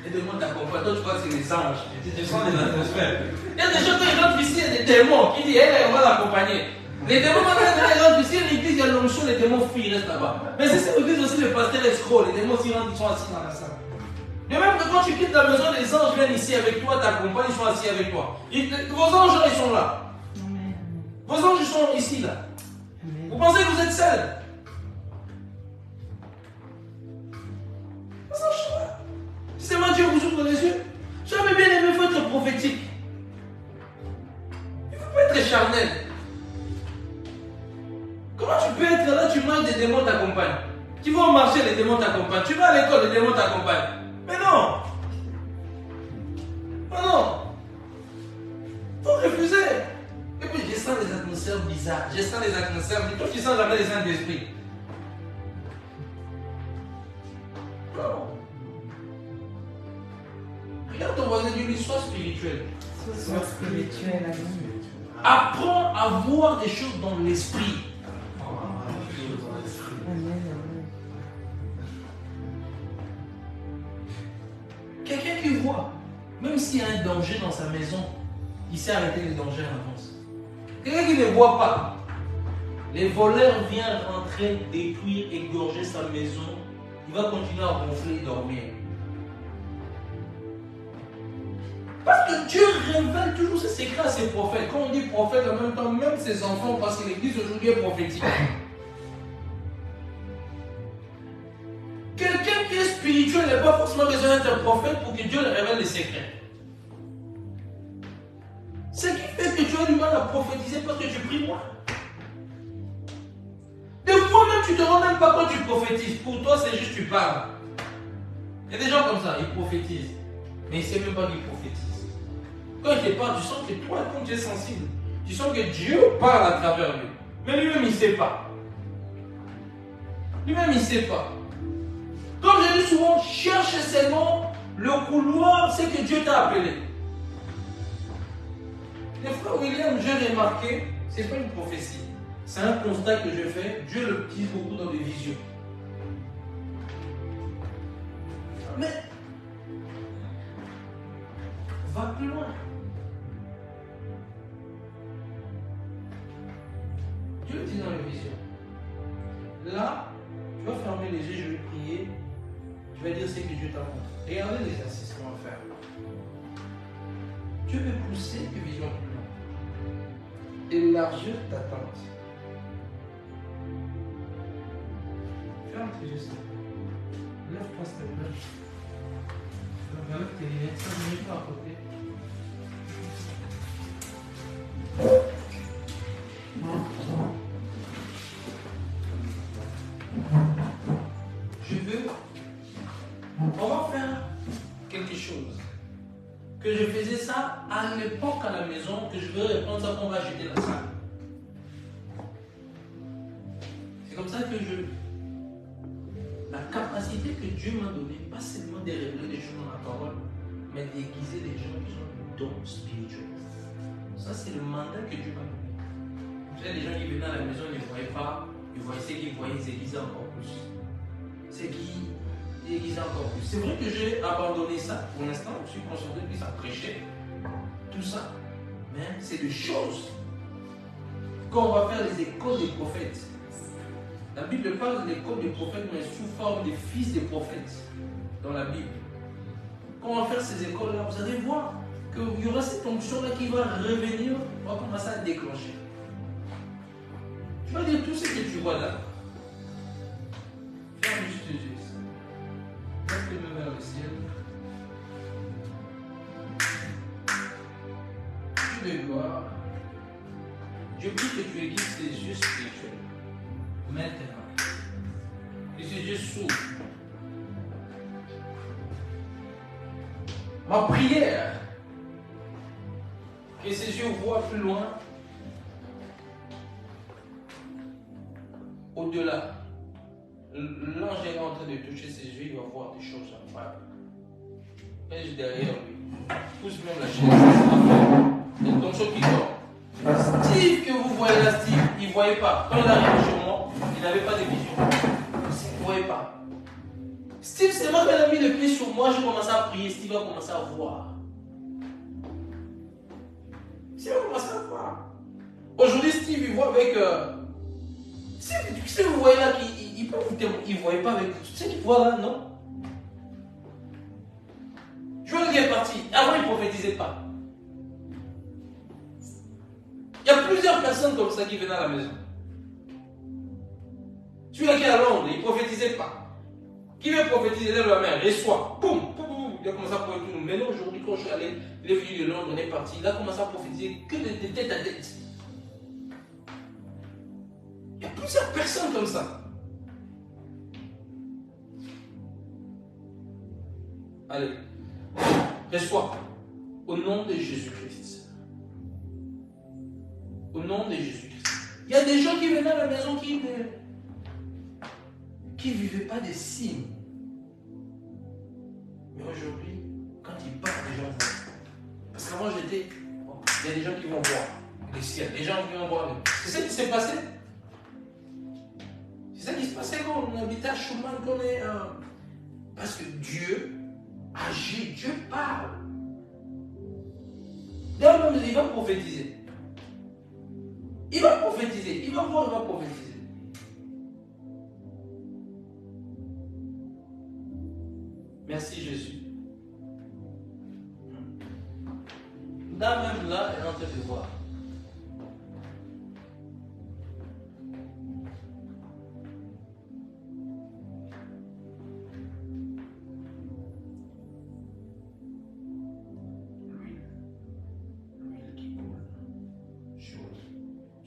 Les démons t'accompagnent. Toi, tu crois que c'est des anges. Tu sens des atmosphères. Il y a des gens qui rentrent ici, il y a des démons qui disent, on va l'accompagner. Les démons, quand ils rentrent ici, l'église, il y a l'onction, les démons fuient, ils restent là-bas. Mais c'est cette église aussi, le pasteur escroc, les démons, s'ils rentrent, ils sont assis dans la salle. De même que quand tu quittes la maison, les anges viennent ici avec toi, t'accompagnent, ils sont assis avec toi. Vos anges, ils sont là. Vos anges, ils sont ici, là. Vous pensez que vous êtes seuls? Vos anges sont là. Si c'est moi, Dieu vous ouvre les yeux. Jamais bien aimé, il faut être prophétique. Il ne faut pas être charnel. Comment tu peux être là, tu marches, des démons t'accompagnent? Tu vas marcher, les démons t'accompagnent. Tu vas à l'école, les démons t'accompagnent. Mais non! Non, non! Il faut refuser. Et puis, sens les atmosphères bizarres. Je sens les atmosphères. Mais toi, tu sens jamais les Saint-Esprit. Non. Regarde ton voisin, dis-lui, sois spirituel. Sois spirituel, amen. Apprends à voir des choses dans l'esprit. Amen, amen. Quelqu'un qui voit, même s'il y a un danger dans sa maison, il sait arrêter les dangers en avance. Quelqu'un qui ne voit pas, les voleurs viennent rentrer, détruire, égorger sa maison, il va continuer à ronfler et dormir. Parce que Dieu révèle toujours ses secrets à ses prophètes. Quand on dit prophète, en même temps, même ses enfants, parce que l'église aujourd'hui est prophétique. Quelqu'un qui est spirituel n'a pas forcément besoin d'être un prophète pour que Dieu lui révèle les secrets. Ce qui fait que tu as du mal à prophétiser parce que tu pries moins. Des fois même, tu ne te rends même pas quand tu prophétises. Pour toi, c'est juste tu parles. Il y a des gens comme ça, ils prophétisent. Mais ils ne savent même pas qu'ils prophétisent. Quand il te parle, tu sens que toi, comme tu es sensible, tu sens que Dieu parle à travers lui. Mais lui-même, il ne sait pas. Lui-même, il ne sait pas. Comme je dis souvent, cherche seulement le couloir, c'est que Dieu t'a appelé. Des fois, William, j'ai remarqué, ce n'est pas une prophétie. C'est un constat que je fais. Dieu le utilise beaucoup dans les visions. Mais, va plus loin. Dieu dit dans les visions. Là, tu vas fermer les yeux, je vais prier. Tu vas dire ce que Dieu t'a montré. Regardez les exercices qu'on va faire. Dieu veut pousser tes visions plus loin. Élargir ta tente. Ferme tes yeux, s'il te plaît. Lève-toi, s'il te plaît. Lève tes lunettes, ça ne met pas à côté. On va faire quelque chose. Que je faisais ça à l'époque à la maison, que je veux reprendre ça qu'on va acheter la salle. C'est comme ça que la capacité que Dieu m'a donnée, pas seulement de révéler des choses dans la parole, mais d'aiguiser des gens qui ont le don spirituel. Ça, c'est le mandat que Dieu m'a donné. Vous savez, les gens qui venaient à la maison, ils ne voyaient pas, ils voyaient ce qu'ils voyaient, ils aiguisaient encore plus. C'est qui aiguisaient encore plus. C'est vrai que j'ai abandonné ça pour l'instant, je suis concentré plus à prêcher, tout ça. Mais c'est des choses. Quand on va faire les écoles des prophètes, la Bible parle de l'école des prophètes, mais sous forme de fils des prophètes dans la Bible. Quand on va faire ces écoles-là, vous allez voir qu'il y aura cette onction-là qui va revenir, on va commencer à déclencher. Tu vas dire tout ce que tu vois là. Ferme juste les yeux. Lève tes mains vers le ciel. Tu de gloire. Je prie que tu aiguises tes yeux spirituels. Maintenant. Que ces yeux s'ouvrent. Ma prière, que ces yeux voient plus loin, au-delà. L'ange est en train de toucher ses yeux, il va voir des choses incroyables. Pèse derrière lui. Pousse même la chaise. Il y a ton chose qui dort. Steve que vous voyez là, Steve, il ne voyait pas. Quand il arrive chez moi, il n'avait pas de vision. Il ne voyait pas. Steve, c'est moi qui a mis le pied sur moi, j'ai commencé à prier. Steve a commencé à voir. Steve a commencé à voir. Aujourd'hui, Steve, il voit avec. Si vous voyez là, il peut vous témoigner, il ne voyait pas avec. Tu sais qu'il voit là, non? Joël est parti. Avant, il ne prophétisait pas. Il y a plusieurs personnes comme ça qui venaient à la maison. Celui-là qui est à Londres, il ne prophétisait pas. Qui veut prophétiser, lève la main, reçoit. Boum, boum, boum. Il a commencé à prophétiser. Mais non, aujourd'hui, quand je suis allé, il est venu de Londres, on est parti. Il a commencé à prophétiser que de tête à tête. Il y a plusieurs personnes comme ça. Allez, reçois au nom de Jésus-Christ. Au nom de Jésus-Christ. Il y a des gens qui venaient à la maison qui ne vivaient pas des signes. Mais aujourd'hui, quand ils parlent, les gens voient. Parce qu'avant j'étais, il y a des gens qui vont voir le ciel, des gens qui vont voir. C'est ça qui s'est passé. C'est ça qui se passait quand on habitait à Schumann, qu'on est. Parce que Dieu agit, Dieu parle. D'ailleurs, il va prophétiser. Il va prophétiser, il va voir, il va prophétiser. Merci Jésus. Là même là, elle est en train de voir. L'huile qui coule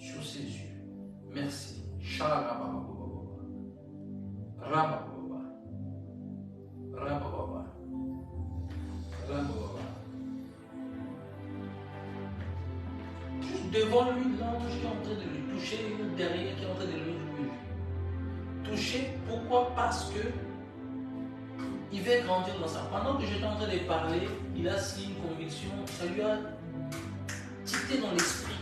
sur ses yeux. Merci. Juste devant lui, l'ange qui est en train de lui toucher, derrière qui est en train de lui toucher. Pourquoi? Parce que il veut grandir dans ça. Pendant que j'étais en train de parler, il a signé une conviction, ça lui a ticté dans l'esprit.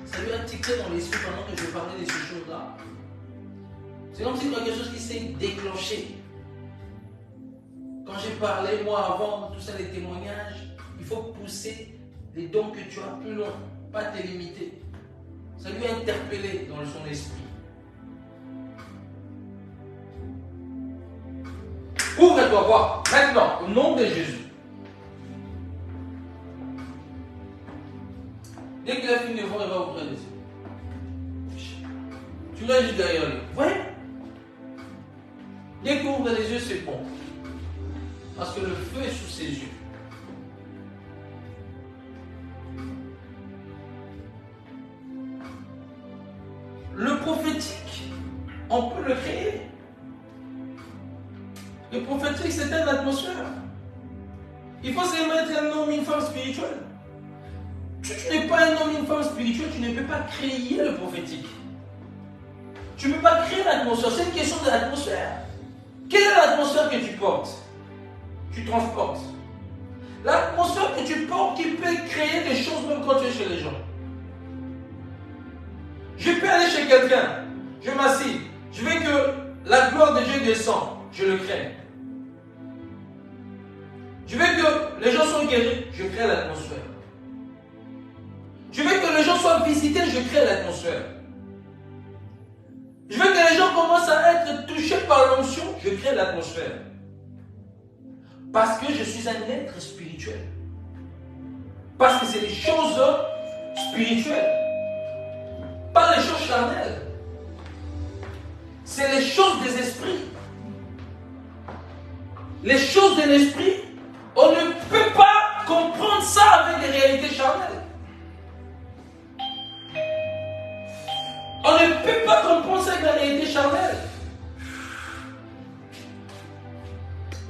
Ça lui a ticté dans l'esprit pendant que je parlais de ces choses-là. C'est comme si quelque chose qui s'est déclenché. Quand j'ai parlé, moi, avant, tout ça, les témoignages, il faut pousser les dons que tu as plus loin, pas te limiter. Ça lui a interpellé dans son esprit. Ouvre-toi, voir. Maintenant, au nom de Jésus. Dès qu'il a fini de voir, il va ouvrir les yeux. Tu l'as juste derrière lui. Vous voyez? Dès qu'il ouvre les yeux, c'est bon. Parce que le feu est sous ses yeux. Le prophétique, on peut le créer. Le prophétique, c'est une atmosphère. Il faut seulement être un homme, une femme spirituelle. Si tu n'es pas un homme, une femme spirituelle, tu ne peux pas créer le prophétique. Tu ne peux pas créer l'atmosphère. C'est une question de l'atmosphère. Quelle est l'atmosphère que tu portes? Tu transportes. L'atmosphère que tu portes qui peut créer des choses même quand tu es chez les gens. Je peux aller chez quelqu'un, je m'assieds, je veux que la gloire de Dieu descende, je le crée. Je veux que les gens soient guéris, je crée l'atmosphère. Je veux que les gens soient visités, je crée l'atmosphère. Je veux que les gens commencent à être touchés par l'onction, je crée l'atmosphère. Parce que je suis un être spirituel. Parce que c'est les choses spirituelles. Pas les choses charnelles. C'est les choses des esprits. Les choses de l'esprit, on ne peut pas comprendre ça avec des réalités charnelles. On ne peut pas comprendre ça avec la réalité charnelle.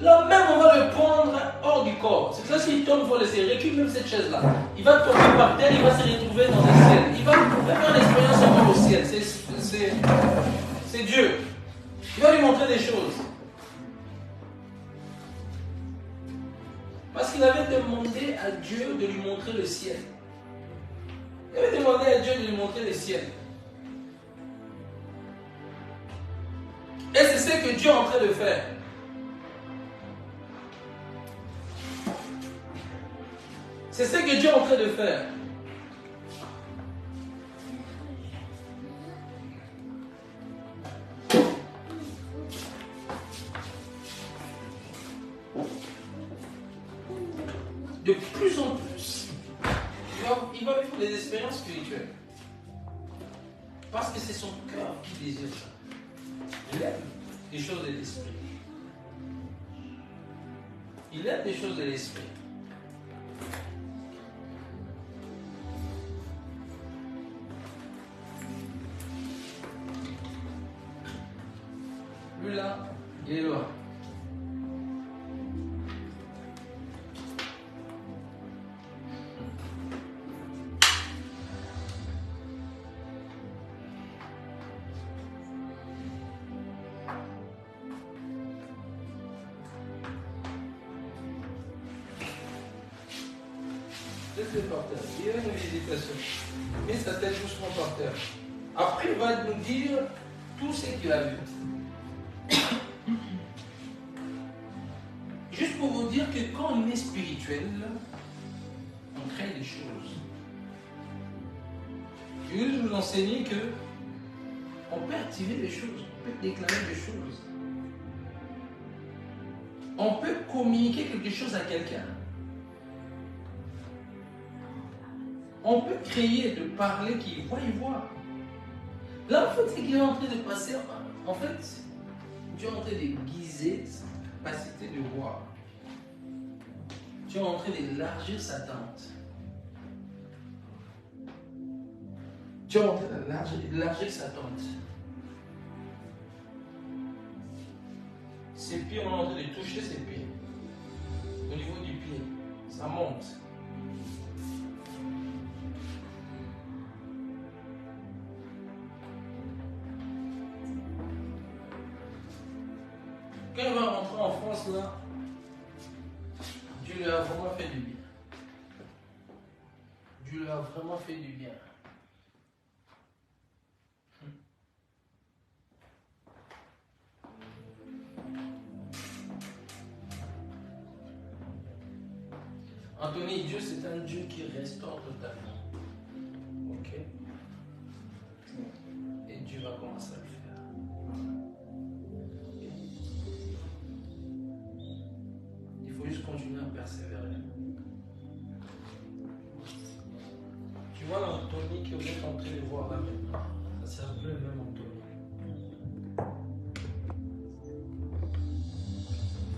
Là même, on va le prendre hors du corps. C'est ça, s'il tombe, il faut laisser. Recule même cette chaise-là. Il va tomber par terre, il va se retrouver dans le ciel. Il va faire l'expérience encore au ciel. C'est Dieu. Il va lui montrer des choses. Parce qu'il avait demandé à Dieu de lui montrer le ciel. Il avait demandé à Dieu de lui montrer le ciel. Et c'est ce que Dieu est en train de faire. C'est ce que Dieu est en train de faire. De plus en plus, il va vivre des expériences spirituelles. Parce que c'est son cœur qui désire ça. Il aime des choses de l'esprit. Il aime des choses de l'esprit. Lui là, il est loin. Laisse-le par terre. Il a une hésitation. Mets sa tête doucement par terre. Après, il va nous dire tout ce qu'il a vu. Juste pour vous dire que quand on est spirituel, on crée des choses. Je veux juste vous enseigner que on peut activer des choses, on peut déclarer des choses. On peut communiquer quelque chose à quelqu'un. On peut créer, de parler, qu'il voit, il voit. Là, en fait, c'est qu'il est en train de passer. En fait, tu es en train de guiser sa capacité de voir. Tu es en train d'élargir sa tente. Tu es en train d'élargir sa tente. Ses pieds, on est en train de toucher ses pieds. Au niveau du pied, ça monte. Quand il va rentrer en France, là, Dieu lui a vraiment fait du bien. Dieu lui a vraiment fait du bien. Anthony, Dieu, c'est un Dieu qui restaure totalement. Ok? Et Dieu va commencer à le faire. Il faut juste continuer à persévérer. Tu vois l'Anthony que vous êtes en train de voir là maintenant. Ça, c'est un peu le même Anthony.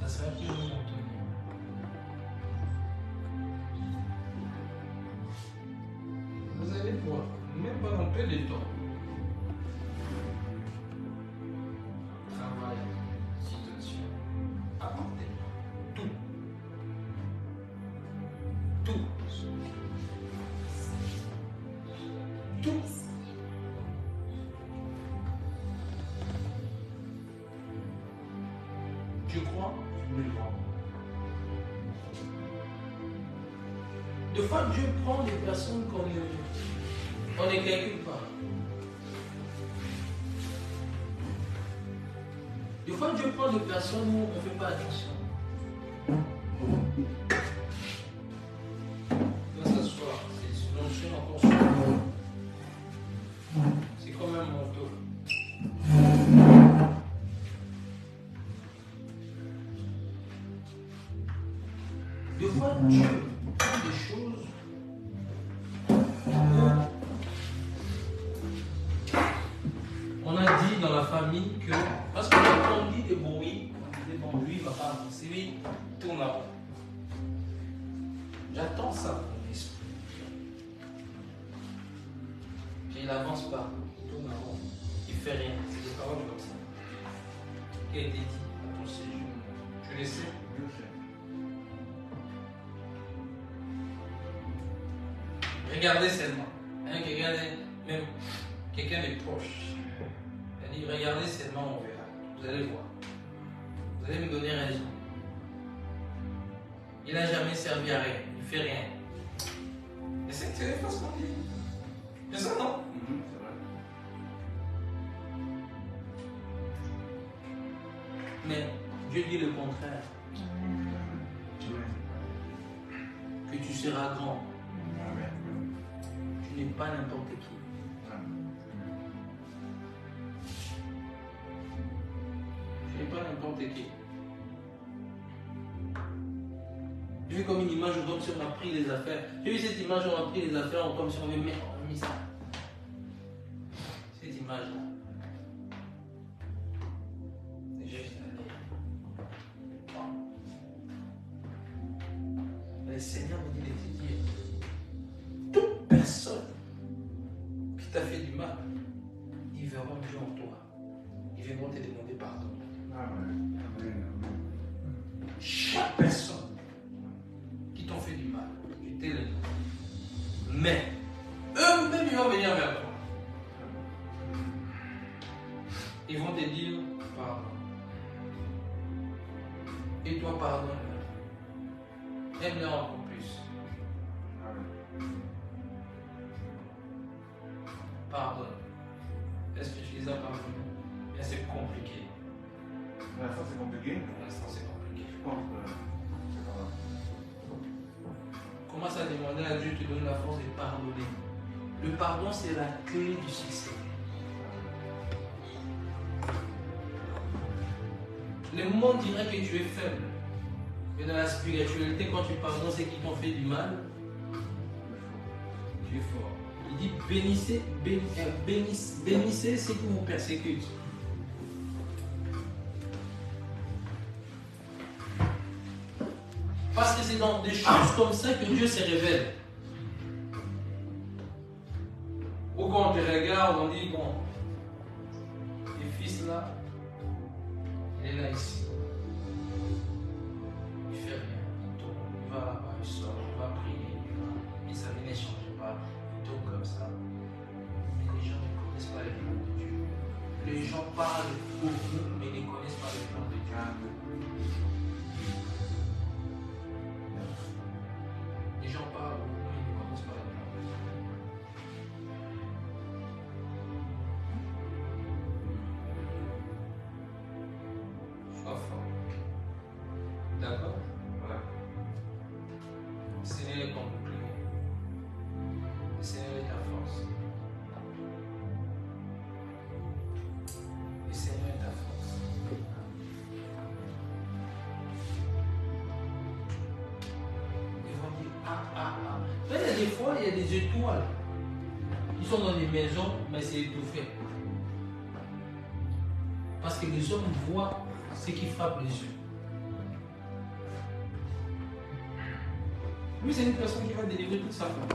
Ça, c'est un peu le même Anthony. Vous allez voir, même pendant peu de temps, travail, situation, apporter tout. Tout. Tout. Tu crois, je le crois. Des fois, Dieu prend des personnes qu'on ne calcule pas. Des fois, Dieu prend des personnes où on ne fait pas attention. Là, s'asseoir, c'est une onction encore sur moi. C'est comme un manteau. Des fois, Dieu prend des choses. On a dit dans la famille que, parce qu'on a entendu des bruits, on disait bon, lui il ne va pas avancer, lui il tourne à rond. J'attends ça pour mon esprit. Puis il n'avance pas, il tourne à rond, il ne fait rien. C'est des paroles comme ça. Qui a été dit à ton séjour. Tu le sais? Regardez seulement. Hein, même quelqu'un de proche. Il dit, regardez seulement, on verra. Vous allez voir. Vous allez me donner raison. Il n'a jamais servi à rien. Il ne fait rien. Et c'est que tu n'es pas ce qu'on dit. C'est ça, non? C'est vrai. Mais Dieu dit le contraire. Que tu seras grand. Tu n'es pas n'importe qui. Tu n'es pas n'importe qui. J'ai vu comme une image où comme si on a pris les affaires. J'ai vu cette image où on a pris les affaires comme si on avait mis ça. Cette image-là. C'est juste allé. Le Seigneur me dit de te dire, toute personne qui t'a fait du mal, ils verront Dieu en toi. Ils viendront te demander pardon. Amen. Chaque personne qui t'ont fait du mal, je te le dis. Mais eux-mêmes, ils vont venir vers toi. Ils vont te dire pardon. Et toi, pardonne-leur. Aime-leur encore plus. Amen. pardonne. Est-ce que tu les as pardonnés? Mais c'est compliqué. Pour l'instant, c'est compliqué. Pour l'instant, c'est compliqué. Je pense que c'est pas grave. Commence à demander à Dieu de te donner la force de pardonner. Le pardon, c'est la clé du succès. Le monde dirait que tu es faible. Mais dans la spiritualité, quand tu pardonnes ceux qui t'ont fait du mal, tu es fort. Il dit bénissez ceux qui vous persécutent. Parce que c'est dans des choses comme ça que Dieu se révèle. Ou quand on te regarde, on dit, bon, le fils là, il est là ici. Il fait rien. Il va là-bas, il sort, il va prier, mes amis ne changent pas, il tourne comme ça. Mais les gens ne connaissent pas les plans de Dieu. Les gens parlent beaucoup, mais ne connaissent pas les plans de Dieu. Les gens parlent beaucoup, mais ne connaissent pas les plans de Dieu. Sois fort. D'accord? Voilà. Le Seigneur est ton bouclier. Le Seigneur est ta force. Le Seigneur est ta force. Ils vont dire Mais il y a des fois, il y a des étoiles qui sont dans des maisons, mais c'est étouffé. Parce que les hommes voient ce qui frappe les yeux. Lui, c'est une personne qui va délivrer toute sa famille.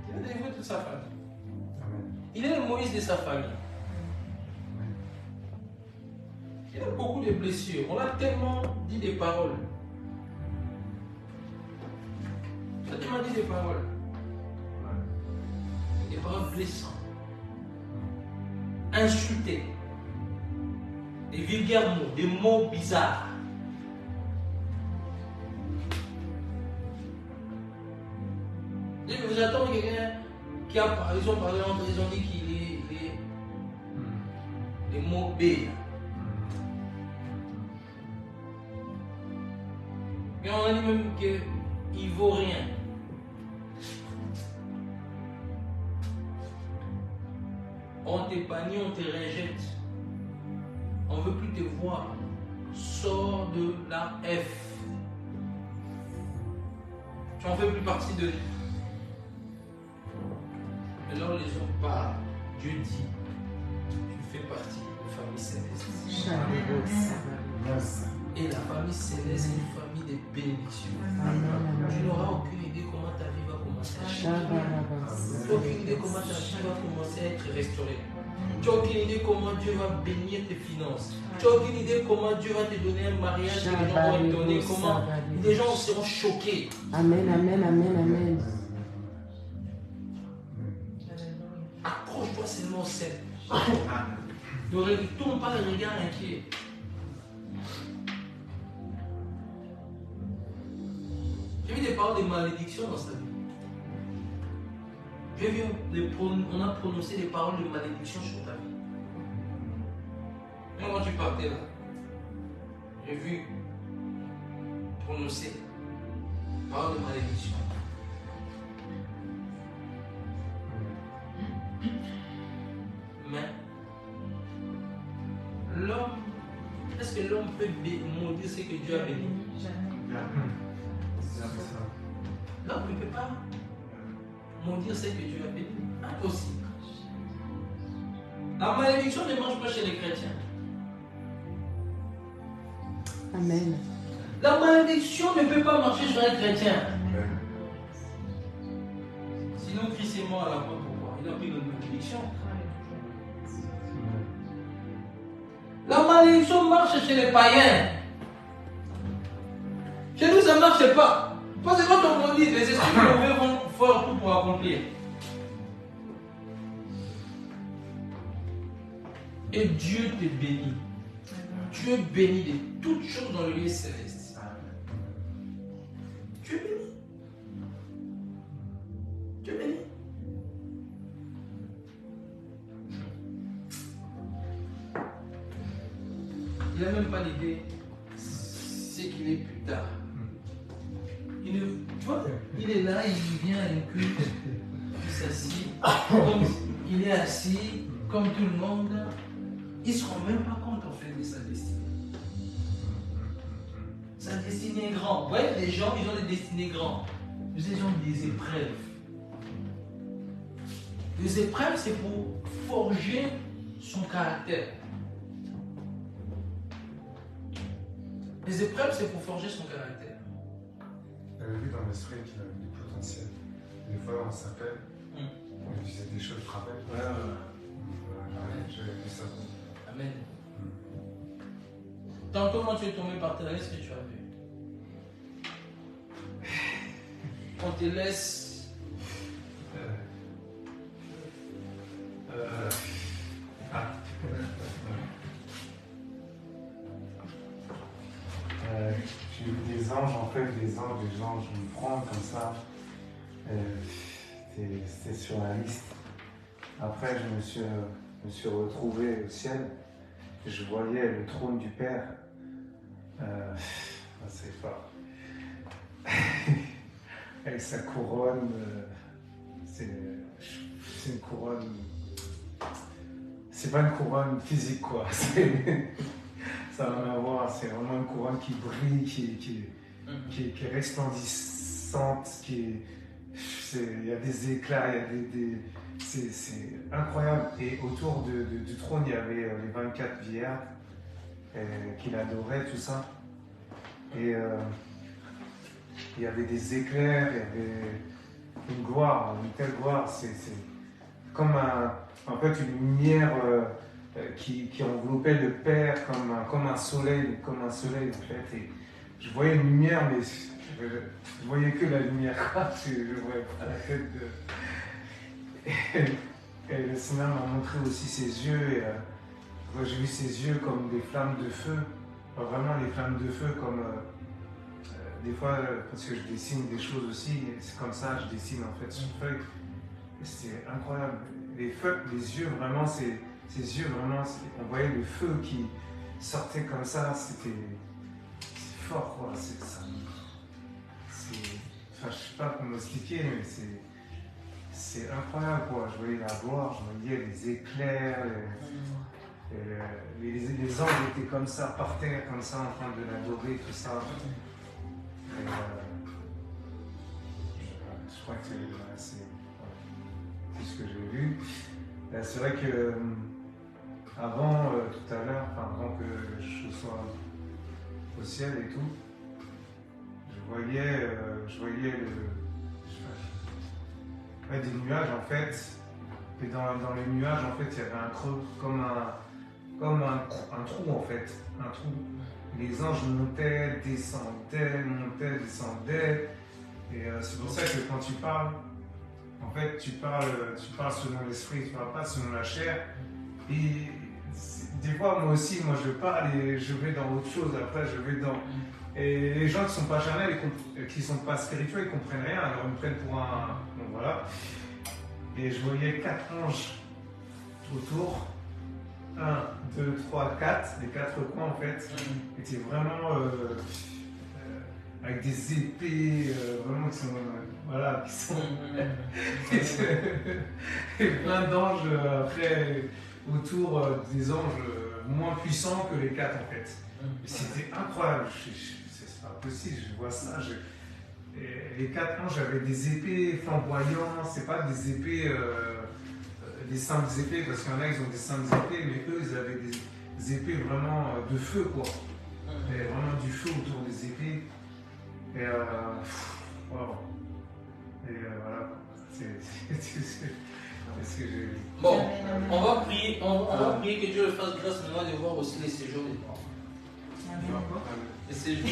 Il va délivrer toute sa famille. Il est le Moïse de sa famille. Il a beaucoup de blessures. On a tellement dit des paroles. Il a tellement dit des paroles. Des paroles blessantes. Insultées. Des vulgaires mots, des mots bizarres. Vous attendez quelqu'un qui a par exemple, ils ont dit qu'il est les mots B. Mais on a dit même qu'il ne vaut rien. On te bannit, on te rejette. On ne veut plus te voir. Sors de la F. Tu n'en fais plus partie de lui. Mais là, les gens parlent. Dieu dit, tu fais partie de la famille céleste. Et la famille céleste est une famille de bénédictions. Tu n'auras aucune idée comment ta vie va commencer à changer. Tu n'as aucune idée comment ta vie va commencer à être restaurée. Tu n'as aucune idée comment Dieu va bénir tes finances. Tu n'as aucune idée comment Dieu va te donner un mariage que les gens vont te donner. Comment les gens seront choqués. Amen, amen, amen, amen. Accroche-toi seulement au ciel. Ne tourne pas le regard inquiet. J'ai vu des paroles de malédiction dans sa vie. J'ai vu, on a prononcé des paroles de malédiction sur ta vie. Même quand tu partais là, j'ai vu prononcer des paroles de malédiction. Mais l'homme, est-ce que l'homme peut maudire ce que Dieu a béni? L'homme ne peut pas maudire ce que Dieu a béni. Impossible. La malédiction ne marche pas chez les chrétiens. Amen. La malédiction ne peut pas marcher sur un chrétien. Sinon, Christ est mort à la croix, pourquoi? Il a pris notre malédiction. La malédiction marche chez les païens. Chez nous, ça ne marche pas. Parce que quand on dit, les esprits mauvais vont faire tout pour accomplir. Et Dieu te bénit. Tu es béni de toutes choses dans le lieu céleste. Tu es béni. n'a même pas l'idée c'est qu'il est plus tard. Tu vois, il est là, il vient à un culte, il s'assied, comme il est assis, comme tout le monde. Il ne se rend même pas compte en fait de sa destinée. Sa destinée est grande. Ouais, les gens, ils ont des destinées grandes. Ils ont des épreuves. Les épreuves, c'est pour forger son caractère. Les épreuves, c'est pour forger son caractère. J'avais vu dans l'esprit qu'il avait du potentiel. Des fois, on s'appelle, on disait des choses de travail. J'avais vu ça. Amen. Tantôt, quand tu es tombé par terre, qu'est-ce que tu as vu? On te laisse. J'ai vu des anges, en fait, des anges me prendre comme ça. C'était sur la liste. Après, je me suis retrouvé au ciel. Je voyais le trône du Père. C'est fort. Avec sa couronne. C'est une couronne. C'est pas une couronne physique, quoi. Ça n'a rien à voir. C'est vraiment une couronne qui brille, qui est resplendissante, il y a des éclats, c'est incroyable. Et autour du trône, il y avait les 24 vieillards qu'il adorait, tout ça. Et il y avait des éclairs, il y avait une gloire, une telle gloire. C'est comme en fait une lumière qui enveloppait le Père comme un soleil en fait. Et je voyais une lumière, mais je voyais que la lumière. Je voyais pas la tête de... Et le Seigneur m'a montré aussi ses yeux. Et j'ai vu ses yeux comme des flammes de feu. Vraiment les flammes de feu comme... des fois, parce que je dessine des choses aussi, c'est comme ça, je dessine en fait sur feuille. Et c'était incroyable. Les yeux, vraiment, ces yeux, vraiment, on voyait le feu qui sortait comme ça, c'est fort, quoi. Enfin, je sais pas comment expliquer, mais c'est incroyable, quoi. Je voyais la gloire, je voyais les éclairs, les anges étaient comme ça, par terre, comme ça, en train de l'adorer, tout ça. Et, je crois que c'est tout ce que j'ai vu. C'est vrai que avant, tout à l'heure, avant que je sois au ciel et tout, je voyais des nuages en fait. Et dans les nuages, en fait, il y avait un creux, comme un trou en fait, un trou. Les anges montaient, descendaient, et c'est pour ça que quand tu parles, en fait, tu parles selon l'esprit, tu ne parles pas selon la chair. Et des fois, moi aussi, je parle et je vais dans autre chose. Après, je vais dans... Et les gens qui ne sont pas charnels, qui ne sont pas spirituels, ils ne comprennent rien. Alors, ils me prennent pour un... Bon, voilà. Et je voyais 4 anges autour. 1, 2, 3, 4. Les 4 coins, en fait, étaient vraiment... avec des épées, vraiment qui sont... voilà, qui sont... et plein d'anges après autour, des anges moins puissants que les 4 en fait. C'était incroyable, c'est pas possible, je vois ça. Et les 4 anges avaient des épées flamboyantes, c'est pas des épées, des simples épées, parce qu'il y en a ils ont des simples épées, mais eux ils avaient des épées vraiment de feu quoi. Et vraiment du feu autour des épées. Et wow. Et voilà, c'est ce que j'ai vu. Bon, on va prier que Dieu le fasse grâce maintenant de voir aussi les séjours des morts. Les séjours.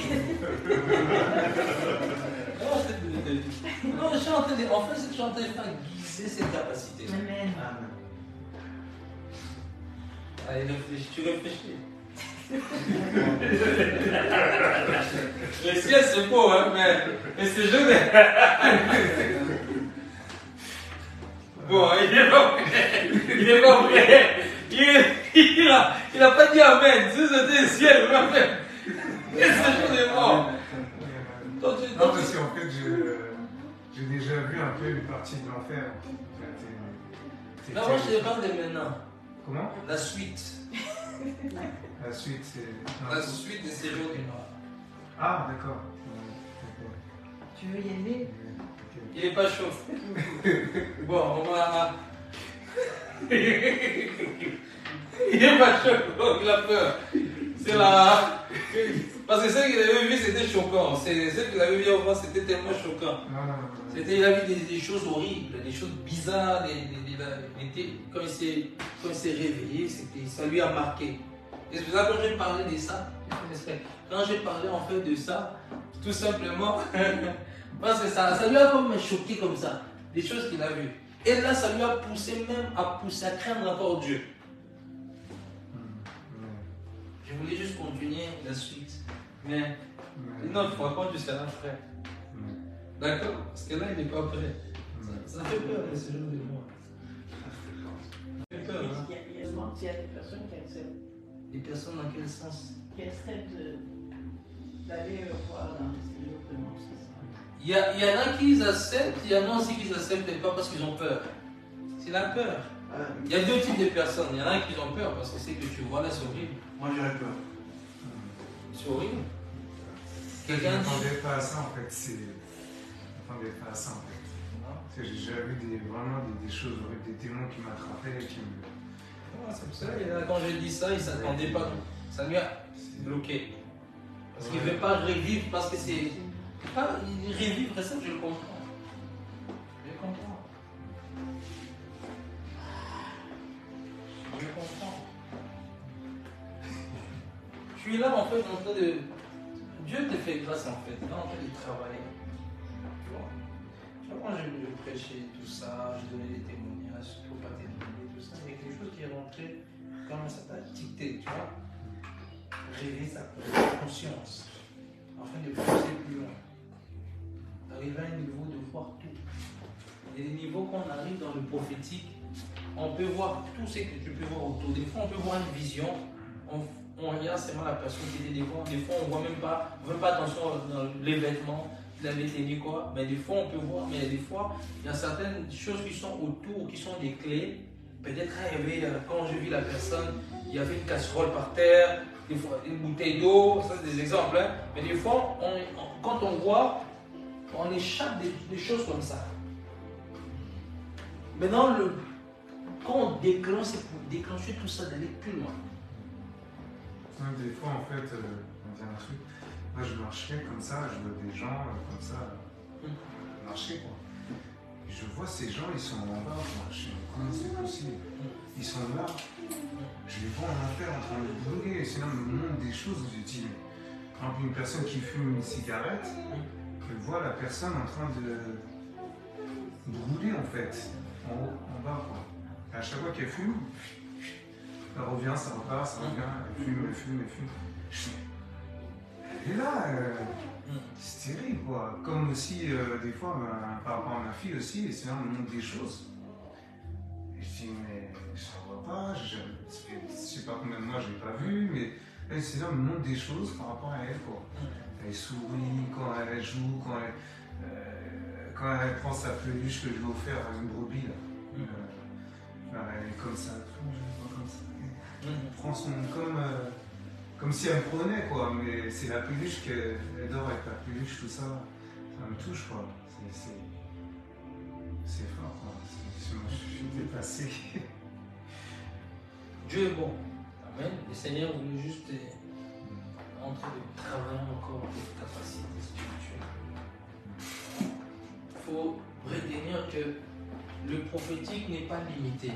Non, je suis en train de, en fait, c'est que je suis en train de faire guiser cette capacité. Amen. Allez, tu réfléchis. Le ciel c'est beau, hein, mais c'est joli. Bon, il est pas prêt. Il est pas prêt. il a pas dit Amen. Si c'était le ciel, il va faire. Et ce jour est mort. Non, parce qu'en fait, j'ai déjà vu un peu une partie de l'enfer. Non, moi je te parle de maintenant. Comment? La suite. La suite, c'est. La suite des séjours du noir. Ah, d'accord. Tu veux y aller? Il est pas chaud. Bon, on va. Il est pas chaud, il a peur. C'est la. Parce que celle qu'il avait vu, c'était choquant. Celle qu'il avait vu avant, c'était tellement choquant. Il a vu des choses horribles, des choses bizarres. Quand il s'est réveillé, ça lui a marqué. Et c'est pour ça que quand j'ai parlé de ça, quand j'ai parlé en fait de ça, tout simplement, parce que ça lui a comme choqué comme ça, des choses qu'il a vues. Et là, ça lui a poussé même à craindre encore Dieu. Je voulais juste continuer la suite. Mais une autre fois, quand tu seras prêt. D'accord? Parce que là, il n'est pas prêt. Ça fait peur, mais c'est juste de moi. Ça fait peur, hein? Il y a des personnes qui acceptent. Des personnes dans quel sens? Qui acceptent d'aller voir dans les séjours de mort, c'est ça. Il y en a qui acceptent, il y en a aussi qui n'acceptent pas parce qu'ils ont peur. C'est la peur. Il y a deux types de personnes. Il y en a qui ont peur parce que c'est que tu vois là, c'est horrible. Moi j'aurais peur. C'est horrible. Je n'attendais pas à ça en fait. Je n'attendais pas à ça en fait. Parce que j'ai déjà vu vraiment des choses horribles, des démons qui m'attrapaient et qui me. C'est pour ça, quand je dis ça, il ne s'attendait pas. Ça lui a bloqué. Parce qu'il ne veut pas revivre, parce que c'est. Il revivre ça, je le comprends. Je comprends. Je comprends. Je suis là en fait en train de. Dieu te fait grâce en fait, là en train de travailler. Tu vois, quand je prêchais tout ça, je donnais des témoignages, il ne faut pas témoigner, tout ça, il y a quelque chose qui est rentré, comme ça t'a dicté, tu vois. Réveiller sa conscience, afin de pousser plus loin. D'arriver à un niveau de voir tout. Il y a des niveaux qu'on arrive dans le prophétique, on peut voir tout ce que tu peux voir autour. Des fois, on peut voir une vision, on regarde seulement la personne qui était devant. Des fois, on ne voit même pas attention dans les vêtements, il avait tenu quoi. Mais des fois, on peut voir, mais des fois, il y a certaines choses qui sont autour, qui sont des clés. Peut-être quand j'ai vu la personne, il y avait une casserole par terre, des fois, une bouteille d'eau, ça c'est des exemples. Hein. Mais des fois, quand on voit, on échappe des choses comme ça. Maintenant, quand on déclenche, c'est pour déclencher tout ça, d'aller plus loin. Des fois, en fait, on dit un truc. Moi, je marchais comme ça, je vois des gens comme ça marcher, quoi. Et je vois ces gens, ils sont en bas, quoi. Je sais comment c'est possible. Ils sont là. Je les vois en enfer en train de brûler. Sinon, on me montre des choses où je dis, par exemple, une personne qui fume une cigarette, je vois la personne en train de brûler, en fait, en haut, en bas, quoi. Et à chaque fois qu'elle fume, ça revient, ça repart, ça revient, elle fume. Et là, c'est terrible, quoi. Comme aussi, des fois, par rapport à ma fille aussi, c'est là, on me montre des choses. Et je dis, mais je ne vois pas, je ne sais pas combien de mois je n'ai pas vu, mais c'est là, on me montre des choses par rapport à elle, quoi. Elle sourit quand elle joue, quand elle prend sa peluche que je lui ai offert à une brebis, là. Elle est comme ça, tout, je le vois comme ça. Elle prend son comme si elle me prenait, quoi, mais c'est la peluche qu'elle dort avec la peluche, tout ça. Ça me touche, quoi. C'est fort, quoi. Je suis dépassé. Dieu est bon. Amen. Le Seigneur voulait juste en train de travailler encore tes capacités spirituelles. Il faut retenir que le prophétique n'est pas limité.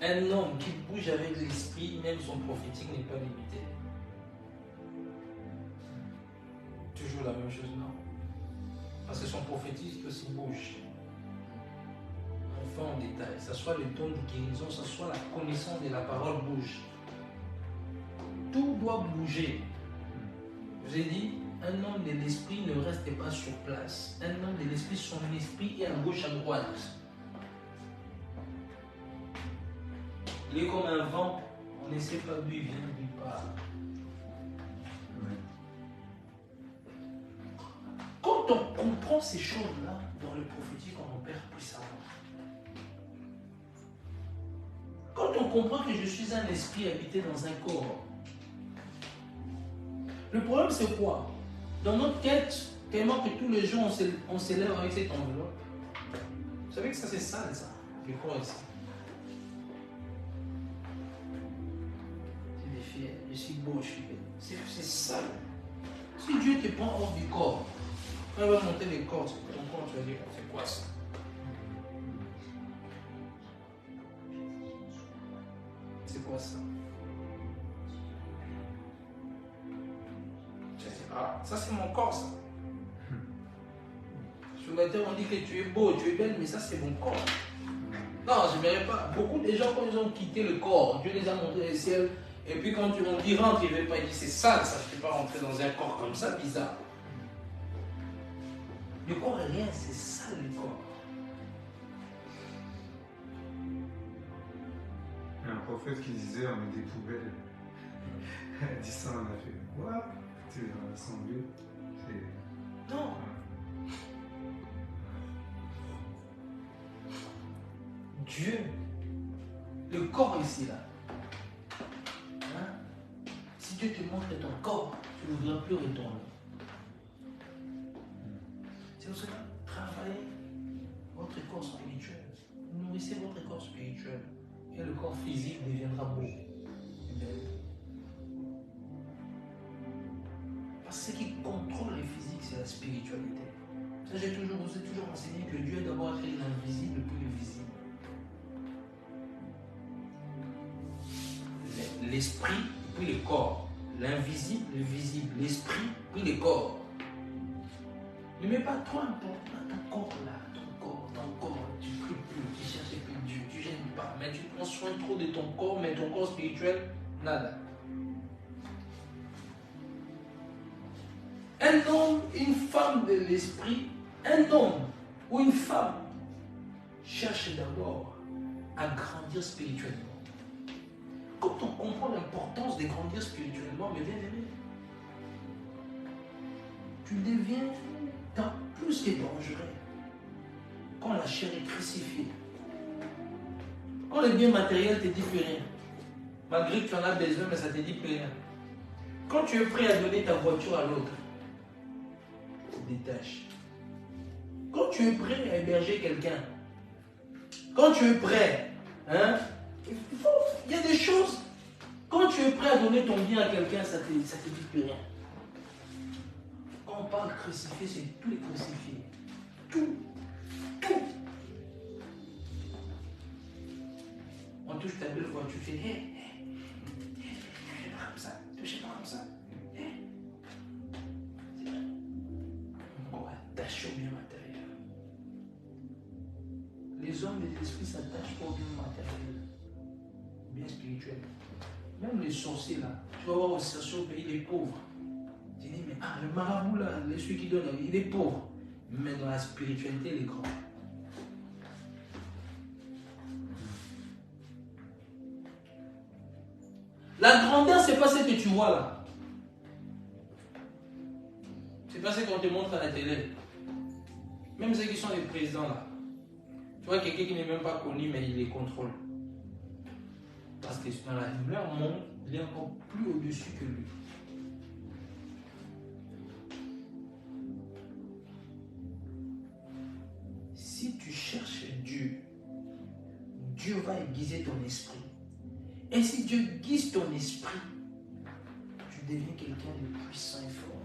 Un homme qui bouge avec l'esprit, même son prophétique n'est pas limité. Toujours la même chose, non? Parce que son prophétique aussi bouge. On fait en détail. Que ce soit le don de guérison, que ce soit la connaissance de la parole bouge. Tout doit bouger. Je vous ai dit, un homme de l'esprit ne reste pas sur place. Un homme de l'esprit, son esprit est à gauche, à droite. Il est comme un vent connaissez pas d'où il vient, d'où il part. Quand on comprend ces choses-là, dans le prophétique, on opère puissamment. Quand on comprend que je suis un esprit habité dans un corps, le problème c'est quoi? Dans notre quête, tellement que tous les jours on s'élève avec cette enveloppe. Vous savez que ça c'est sale ça, le corps ici. Tu es fier, je suis beau, je suis belle. C'est sale. Si Dieu te prend hors du corps, quand il va monter les corps, ton corps, tu vas dire, c'est quoi ça? C'est quoi ça? Ah, ça c'est mon corps ça. Sur la terre on dit que tu es beau, tu es belle, mais ça c'est mon corps. Non, je ne verrai pas. Beaucoup de gens quand ils ont quitté le corps, Dieu les a montré le ciel, et puis quand on dit rentre, ils ne veulent pas, ils disent c'est sale, ça je ne peux pas rentrer dans un corps comme ça, bizarre. Le corps est rien, c'est sale le corps. Il y a un prophète qui disait on est des poubelles. Elle dit ça, on a fait quoi? Tu es rassemblé. Non. Dieu, le corps ici là. Hein? Si Dieu te montre ton corps, tu ne voudras plus retourner. C'est pour cela, travaillez votre corps spirituel. Nourrissez votre corps spirituel. Et le corps physique deviendra beau et belle. Parce que ce qui contrôle le physique, c'est la spiritualité. Ça, je vous ai toujours enseigné que Dieu a d'abord créé l'invisible puis le visible. L'esprit puis le corps. L'invisible, le visible. L'esprit puis le corps. Ne mets pas trop important à ton corps là. Ton corps. Tu ne pries plus, tu cherches plus Dieu, tu ne gênes pas. Mais tu prends soin trop de ton corps, mais ton corps spirituel, nada. Un homme, une femme de l'esprit, un homme ou une femme cherche d'abord à grandir spirituellement. Quand on comprend l'importance de grandir spirituellement, mais bien aimé, tu deviens plus que dangereux quand la chair est crucifiée. Quand le bien matériel ne te dit plus rien, malgré que tu en as besoin, mais ça ne te dit plus rien. Quand tu es prêt à donner ta voiture à l'autre, tu te détaches. Quand tu es prêt à héberger quelqu'un, quand tu es prêt, hein, il y a des choses, quand tu es prêt à donner ton bien à quelqu'un, ça ne te dit plus rien. Quand on parle crucifié, c'est tous les crucifiés. Tout. On touche ta belle voiture, tu fais hé, touchez pas comme ça, touchez pas comme ça. C'est vrai. On est attaché au bien matériel. Les hommes et l'esprit s'attachent pas au bien matériel, au bien spirituel. Même les sorciers là, tu vas voir aux sorciers au pays des pauvres. Tu dis, mais le marabout là, celui qui donne, il est pauvre. Mais dans la spiritualité, il est grand. La grandeur, c'est pas ce que tu vois là. C'est pas ce qu'on te montre à la télé. Même ceux qui sont les présidents là. Tu vois quelqu'un qui n'est même pas connu, mais il les contrôle. Parce que dans leur monde, il est encore plus au-dessus que lui. Si tu cherches Dieu, Dieu va aiguiser ton esprit. Et si Dieu guise ton esprit, tu deviens quelqu'un de puissant et fort.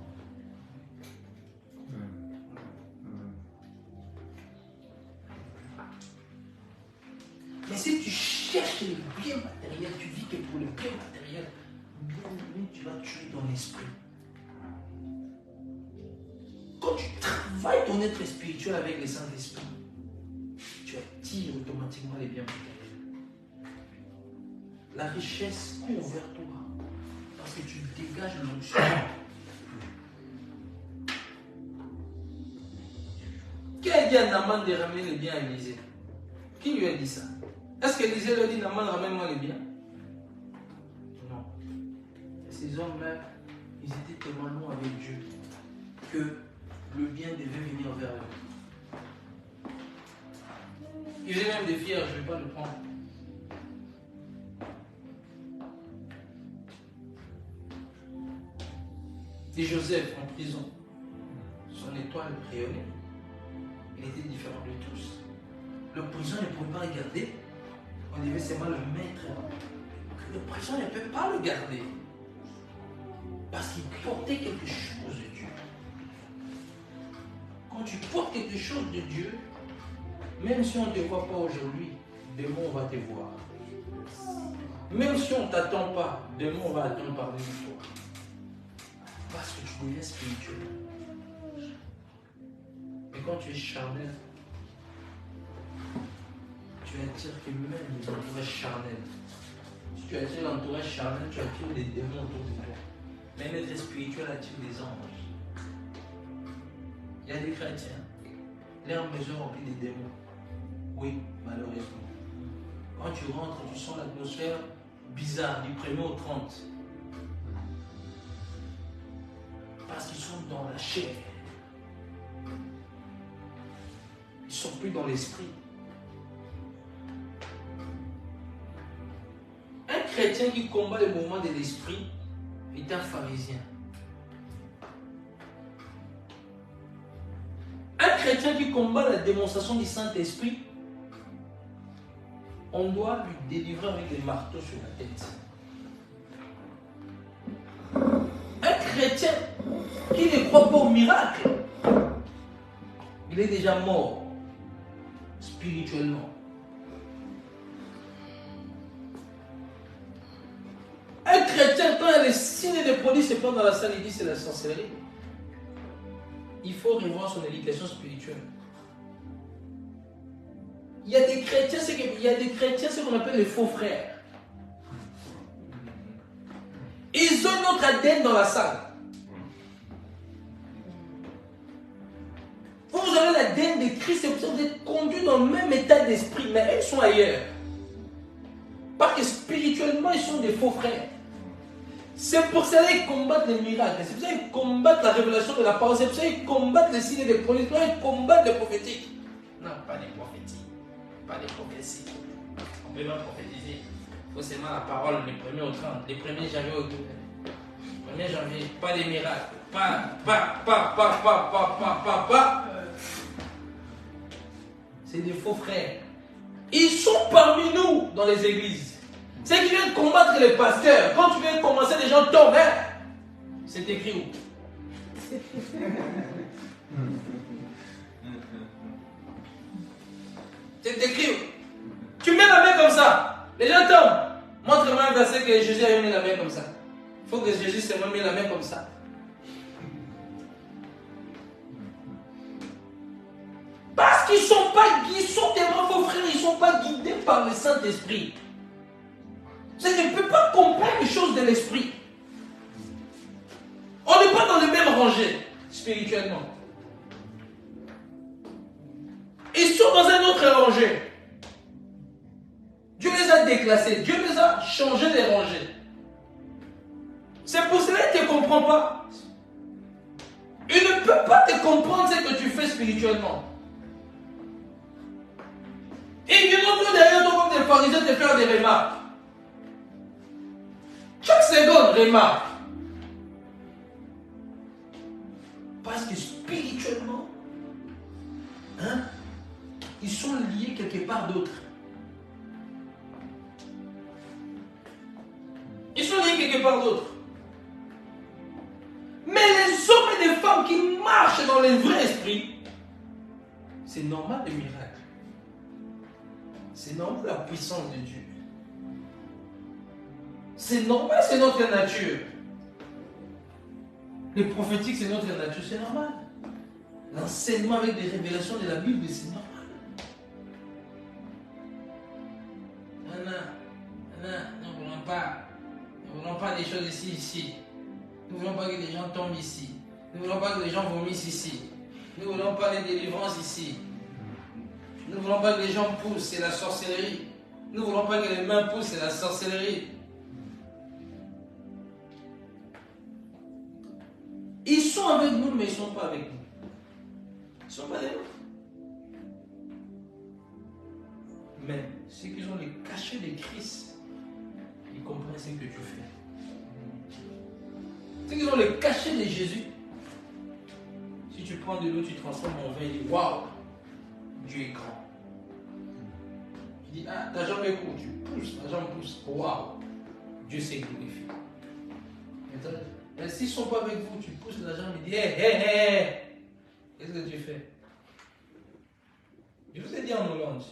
Mais si tu cherches le bien matériel, tu vis que pour le bien matériel, bien, tu vas tuer ton esprit. Quand tu travailles ton être spirituel avec le Saint-Esprit, tu attires automatiquement les biens matériels. La richesse court vers toi parce que tu dégages l'onction. Qui a dit à Naaman de ramener les biens à Élisée? Qui lui a dit ça? Est-ce qu'Élisée lui a dit Naaman ramène-moi les biens? ces hommes-là, ils étaient tellement loin avec Dieu que le bien devait venir vers eux. Ils faisaient même des fiers, je ne vais pas le prendre. Et Joseph en prison, son étoile rayonnait. Il était différent de tous. Le prison ne pouvait pas le garder. On devait seulement le mettre. Que le prison ne peut pas le garder. Parce qu'il portait quelque chose de Dieu. Quand tu portes quelque chose de Dieu, même si on ne te voit pas aujourd'hui, demain on va te voir. Même si on ne t'attend pas, demain on va attendre parmi toi. Parce que tu deviens spirituel. Mais quand tu es charnel, tu attires que même les entourages charnels. Si tu attires l'entourage charnel, tu attires des démons autour de toi. Même être spirituel attire des anges. Il y a des chrétiens. Leur maison remplie de démons. Oui, malheureusement. Quand tu rentres, tu sens l'atmosphère bizarre du 1er au 30. Parce qu'ils sont dans la chair. Ils ne sont plus dans l'esprit. Un chrétien qui combat le mouvement de l'esprit est un pharisien. Un chrétien qui combat la démonstration du Saint-Esprit, on doit lui délivrer avec des marteaux sur la tête. Un chrétien qui ne croit pas au miracle, il est déjà mort spirituellement. Un chrétien, quand il y a les signes de produits se prend dans la salle, il dit c'est la sorcellerie. Il faut revoir son éducation spirituelle. Il y a des chrétiens, ce qu'on appelle les faux frères. Ils ont notre ADN dans la salle. Vous avez l'ADN de Christ et vous êtes conduits dans le même état d'esprit, mais eux sont ailleurs. Parce que spirituellement, ils sont des faux frères. C'est pour cela qu'ils combattent les miracles. C'est pour ça qu'ils combattent la révélation de la parole. C'est pour ça qu'ils combattent les signes des prodiges. Ils combattent les prophétiques. Non, pas les prophétiques. Pas les prophéties. On peut pas prophétiser. Il faut seulement la parole, les 1er au 30, les 1er janvier au 1er janvier. Pas des miracles. Pas. C'est des faux frères. Ils sont parmi nous dans les églises. C'est qui viennent combattre les pasteurs. Quand tu viens commencer, les gens tombent. Hein? C'est écrit où? C'est écrit où? Tu mets la main comme ça. Les gens tombent. Montre-moi un verset que Jésus a mis la main comme ça. Il faut que Jésus se mette la main comme ça. Parce qu'ils sont tellement faux frères, ils ne sont pas guidés par le Saint-Esprit. C'est qu'ils ne peuvent pas comprendre les choses de l'esprit. On n'est pas dans les mêmes rangées, spirituellement. Ils sont dans un autre rangée. Dieu les a déclassés, Dieu les a changés des rangées. C'est pour cela qu'il ne te comprend pas. Il ne peut pas te comprendre ce que tu fais spirituellement. Et ils viendront derrière toi comme des pharisiens te faire des remarques. Chaque seconde, remarque. Parce que spirituellement, ils sont liés quelque part d'autre. Ils sont liés quelque part d'autre. Mais les hommes et les femmes qui marchent dans le vrai esprit, c'est normal le miracle. C'est normal la puissance de Dieu. C'est normal, c'est notre nature. Les prophétiques, c'est notre nature, c'est normal. L'enseignement avec des révélations de la Bible, c'est normal. Nous ne voulons pas des choses ici. Nous ne voulons pas que les gens tombent ici. Nous ne voulons pas que les gens vomissent ici. Nous ne voulons pas les délivrances ici. Nous ne voulons pas que les gens poussent, c'est la sorcellerie. Nous ne voulons pas que les mains poussent, c'est la sorcellerie. Ils sont avec nous, mais ils ne sont pas avec nous. Ils ne sont pas avec nous. Mais ceux qui ont les cachets de Christ, ils comprennent ce que tu fais. Ceux qui ont les cachets de Jésus, si tu prends de l'eau, tu transformes en vin, il dit waouh, Dieu est grand. Il dit ah, ta jambe est courte, tu pousses, ta jambe pousse, waouh, Dieu s'est glorifié. Mais s'ils ne sont pas avec vous, tu pousses la jambe, il dit hé, hé, hé, qu'est-ce que tu fais? Je vous ai dit en Hollande,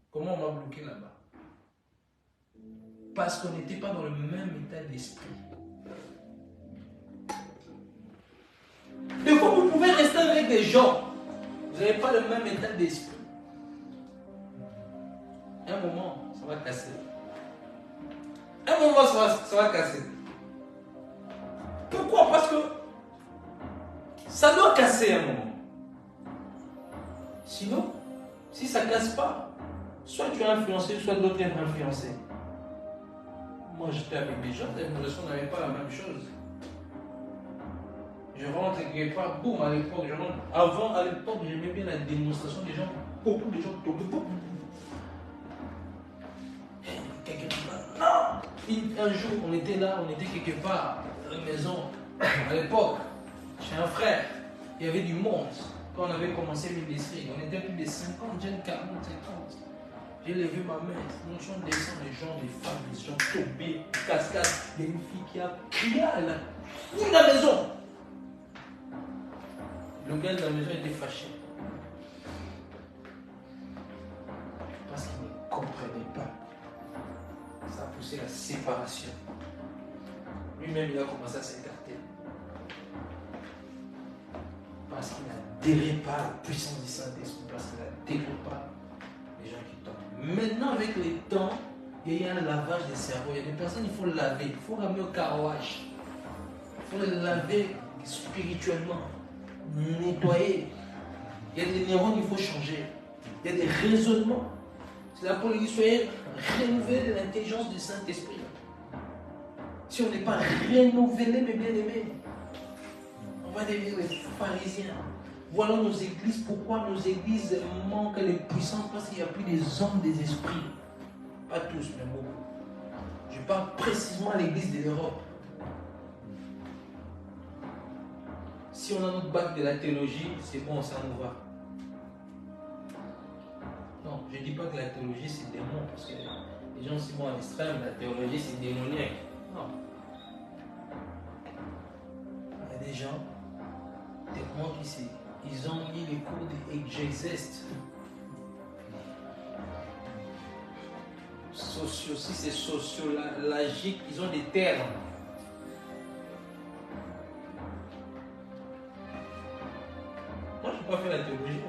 comment on m'a bloqué là-bas? Parce qu'on n'était pas dans le même état d'esprit. Des fois, vous pouvez rester avec des gens, vous n'avez pas le même état d'esprit. Un moment, ça va casser. Un moment, ça va casser. Pourquoi? Parce que ça doit casser un moment. Sinon, si ça ne casse pas, soit tu es influencé, soit d'autres sont influencés. Moi, j'étais avec des gens, les relations n'avaient pas la même chose. Je rentre quelque part, boum, à l'époque, je rentre. Avant, à l'époque, j'aimais bien la démonstration des gens. Beaucoup de gens tombaient. Non! Un jour, on était là, on était quelque part, à la maison, à l'époque, chez un frère. Il y avait du monde. Quand on avait commencé le ministère, on était plus de 50, jeunes 40, 50. J'ai levé ma main, nous on descend les gens, les femmes, les gens tombés, cascades, il y a une fille qui a crié à la maison. Le gars de la maison était fâché. Parce qu'il ne comprenait pas. Ça a poussé la séparation. Lui-même, il a commencé à s'écarter. Parce qu'il n'adhérait pas à la puissance du Saint-Esprit. Parce qu'il n'adhérait pas les gens qui tombent. Maintenant, avec le temps, il y a un lavage des cerveaux. Il y a des personnes, il faut laver. Il faut ramener au carrelage. Il faut les laver spirituellement. Nettoyer. Il y a des neurones qu'il faut changer. Il y a des raisonnements. C'est la politique, soyez renouvelés de l'intelligence du Saint-Esprit. Si on n'est pas renouvelé, mes bien-aimés, on va devenir les pharisiens. Voilà nos églises. Pourquoi nos églises manquent les puissants? Parce qu'il n'y a plus des hommes des esprits. Pas tous, mais beaucoup. Je parle précisément à l'église de l'Europe. Si on a notre bac de la théologie, c'est bon, ça nous va. Non, je ne dis pas que la théologie c'est démon, parce que les gens sont à l'extrême, la théologie c'est démoniaque. Non. Il y a des gens, tellement ils ont mis les cours d'exégèse. Si c'est sociologique, ils ont des termes. Moi, je ne peux pas faire la théologie.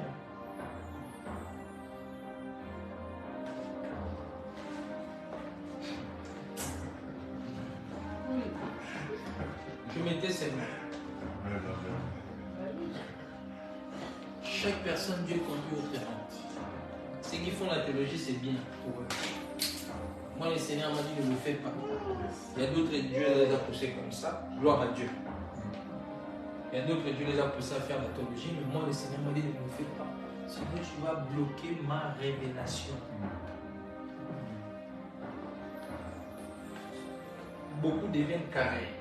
Je mettais ces mots. Chaque personne, Dieu conduit autrement. Ceux qui font la théologie, c'est bien pour eux. Moi, le Seigneur m'a dit, ne le fais pas. Il y a d'autres, Dieu les a poussés comme ça. Gloire à Dieu. Il y a d'autres, Dieu les a poussés à faire la théologie, mais moi, le Seigneur m'a dit, ne le fais pas. Sinon, tu vas bloquer ma révélation. Beaucoup deviennent carrés.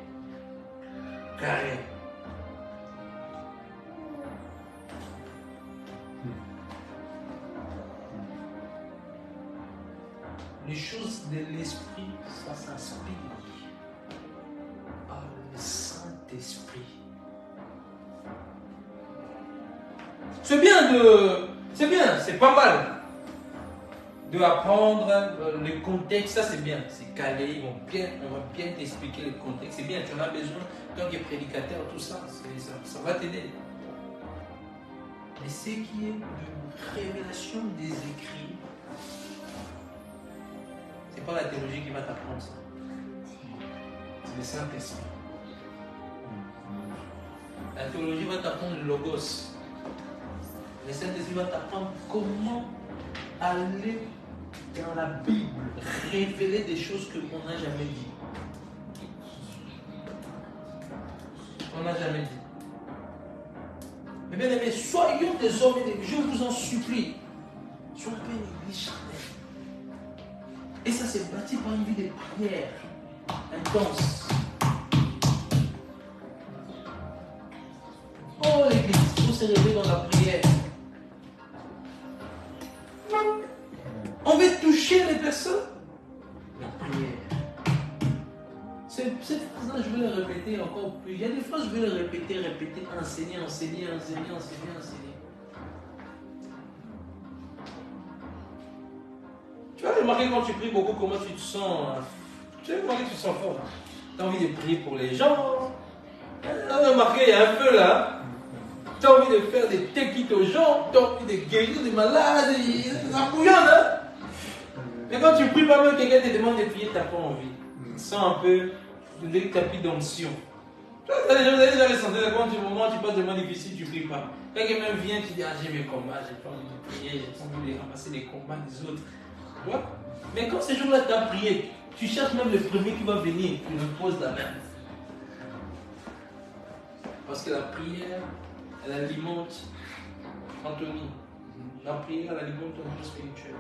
Carrés. Les choses de l'esprit, ça s'inspire par le Saint-Esprit. C'est bien, c'est pas mal de apprendre le contexte, ça c'est bien, c'est calé, on va bien t'expliquer le contexte, c'est bien, tu en as besoin, tant que prédicateur, tout ça, ça va t'aider. Mais ce qui est de révélation des écrits, c'est pas la théologie qui va t'apprendre ça. C'est le Saint-Esprit. La théologie va t'apprendre le logos. Le Saint-Esprit va t'apprendre comment aller dans la Bible, révéler des choses qu'on n'a jamais dit. qu'on n'a jamais dit. Mais bien aimés, soyons des hommes et des... Je vous en supplie. Soyons pas une église charnelle. Et ça s'est bâti par une vie de prière intense. Oh l'église, il faut se réveiller dans la prière. On veut toucher les personnes. La prière. Cette phrase-là, je vais la répéter encore plus. Il y a des phrases, je vais les répéter, enseigner. Tu vas remarquer quand tu pries beaucoup, comment tu te sens. Tu vas remarquer que tu te sens fort. Tu as envie de prier pour les gens. Tu as remarqué, il y a un peu là. Tu as envie de faire des téquites aux gens. Tu as envie de guérir des malades. Ça bouillonne, hein. Mais quand tu pries pas, même quelqu'un te demande de prier, tu n'as pas envie. Tu sens un peu le tapis d'onction. Vous avez déjà ressenti quand du moment où tu passes des moments difficiles, tu ne pries pas. Quand quelqu'un vient, tu dis, ah, j'ai mes combats, j'ai pas envie de prier, j'ai pas envie de ramasser les combats des autres. Ouais. Mais quand ces jours-là, tu as prié, tu cherches même le premier qui va venir, tu lui poses la main. Parce que la prière, elle alimente Anthony. La prière, elle alimente ton monde spirituel.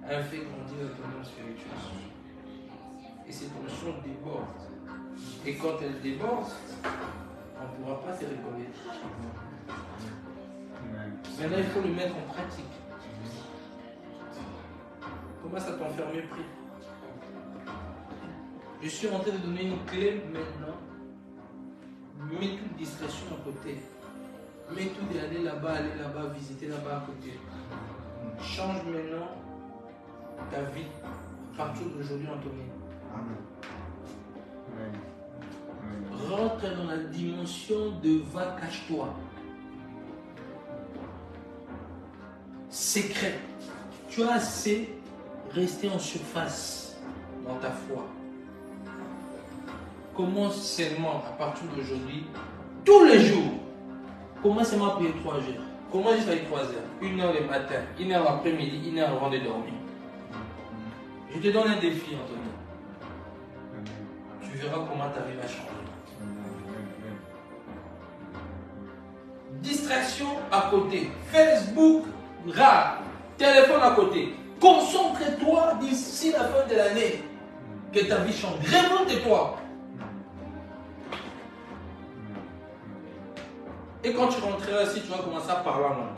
Elle fait grandir ton monde spirituel. Et cette notion déborde. Et quand elle déborde, on ne pourra pas se reconnaître. Maintenant, il faut le mettre en pratique. Commence à t'enfermer pris. Je suis en train de donner une clé maintenant. Mets toute distraction à côté. Mets tout d'aller là-bas, visiter là-bas à côté. Change maintenant ta vie. À partir d'aujourd'hui, Anthony. Rentre dans la dimension de va, cache-toi. Secret. Tu as assez resté en surface dans ta foi. Commence seulement à partir d'aujourd'hui, tous les jours. Commence seulement à prier 3 heures. Commence juste avec 3 heures. 1 heure le matin, 1 heure l'après-midi, 1 heure avant de dormir. Je te donne un défi, Anthony. Tu verras comment ta vie va changer. Distraction à côté. Facebook, rare. Téléphone à côté. Concentre-toi d'ici la fin de l'année. Que ta vie change. Remonte-toi. Et quand tu rentreras ici, tu vas commencer à parler en langue.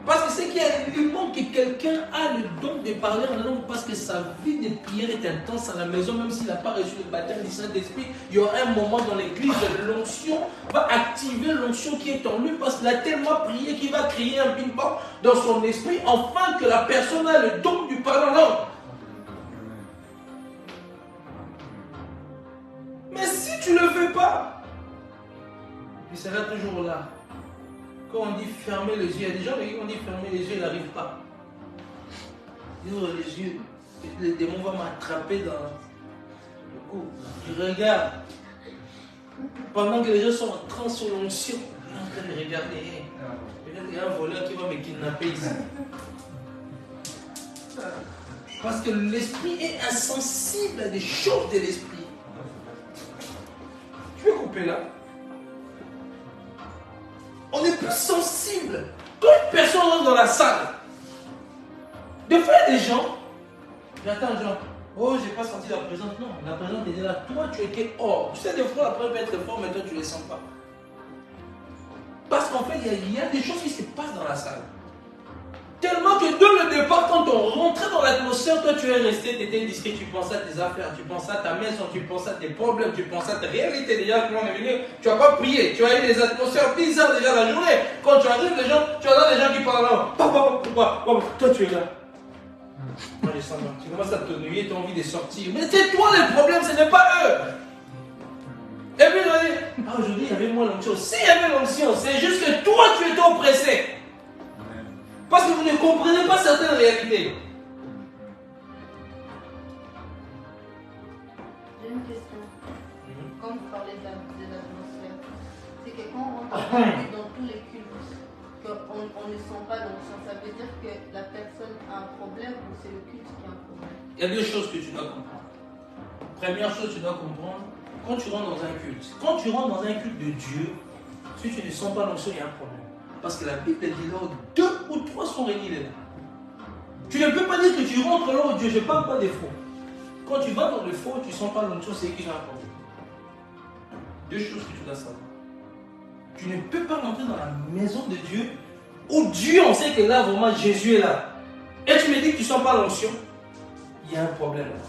Parce que c'est qu'il manque que quelqu'un a le don de parler en langue parce que sa vie de prière est intense à la maison, même s'il n'a pas reçu le baptême du Saint-Esprit. Il y aura un moment dans l'église, l'onction va activer l'onction qui est en lui parce qu'il a tellement prié qu'il va créer un ping-pong dans son esprit afin que la personne a le don du parler en langue. Mais si tu ne le fais pas, il sera toujours là. Quand on dit fermer les yeux, il y a des gens qui ont dit fermer les yeux, ils n'arrivent pas. Ils ouvrent les yeux, le démon va m'attraper dans le cou. Je regarde. Pendant que les gens sont en train sur l'onction, je suis en train de regarder. Peut-être qu'il y a un voleur qui va me kidnapper ici. Parce que l'esprit est insensible à des choses de l'esprit. Tu peux couper là. On est plus sensible. Quand une personne rentre dans la salle, des fois il y a des gens, j'attends genre, oh j'ai pas senti la présence. Non, la présence était là. Toi tu étais hors. Tu sais des fois la présence peut être forte, mais toi tu ne les sens pas. Parce qu'en fait il y a des choses qui se passent dans la salle. Tellement que dès le départ, quand on rentrait dans l'atmosphère, toi tu es resté, tu étais discret, tu pensais à tes affaires, tu pensais à ta maison, tu pensais à tes problèmes, tu pensais à ta réalité déjà quand on est venu, tu n'as pas prié, tu as eu des atmosphères bizarres déjà la journée. Quand tu arrives, les gens, tu as des gens qui parlent là, pourquoi, toi tu es là. Moi je sens bien. Tu commences à te nuire, tu as envie de sortir. Mais c'est toi le problème, ce n'est pas eux. Et puis je dis, aujourd'hui il y avait moins l'onction. S'il y avait l'onction, c'est juste que toi tu étais oppressé. Parce que vous ne comprenez pas certaines réalités. J'ai une question. Comme vous parlez de l'atmosphère, c'est que quand on rentre dans tous les cultes, qu'on ne sent pas l'onction, ça veut dire que la personne a un problème ou c'est le culte qui a un problème? Il y a 2 choses que tu dois comprendre. Première chose, tu dois comprendre, quand tu rentres dans un culte, quand tu rentres dans un culte de Dieu, si tu ne sens pas l'onction, il y a un problème. Parce que la Bible dit là où 2 ou 3 sont réunis, il est là. Tu ne peux pas dire que tu rentres là où Dieu, je ne parle pas des faux. Quand tu vas dans le faux, tu ne sens pas l'onction, c'est qu'ils ont un problème. 2 choses que tu dois savoir. Tu ne peux pas rentrer dans la maison de Dieu où Dieu, on sait que là, vraiment, Jésus est là. Et tu me dis que tu ne sens pas l'onction. Il y a un problème là.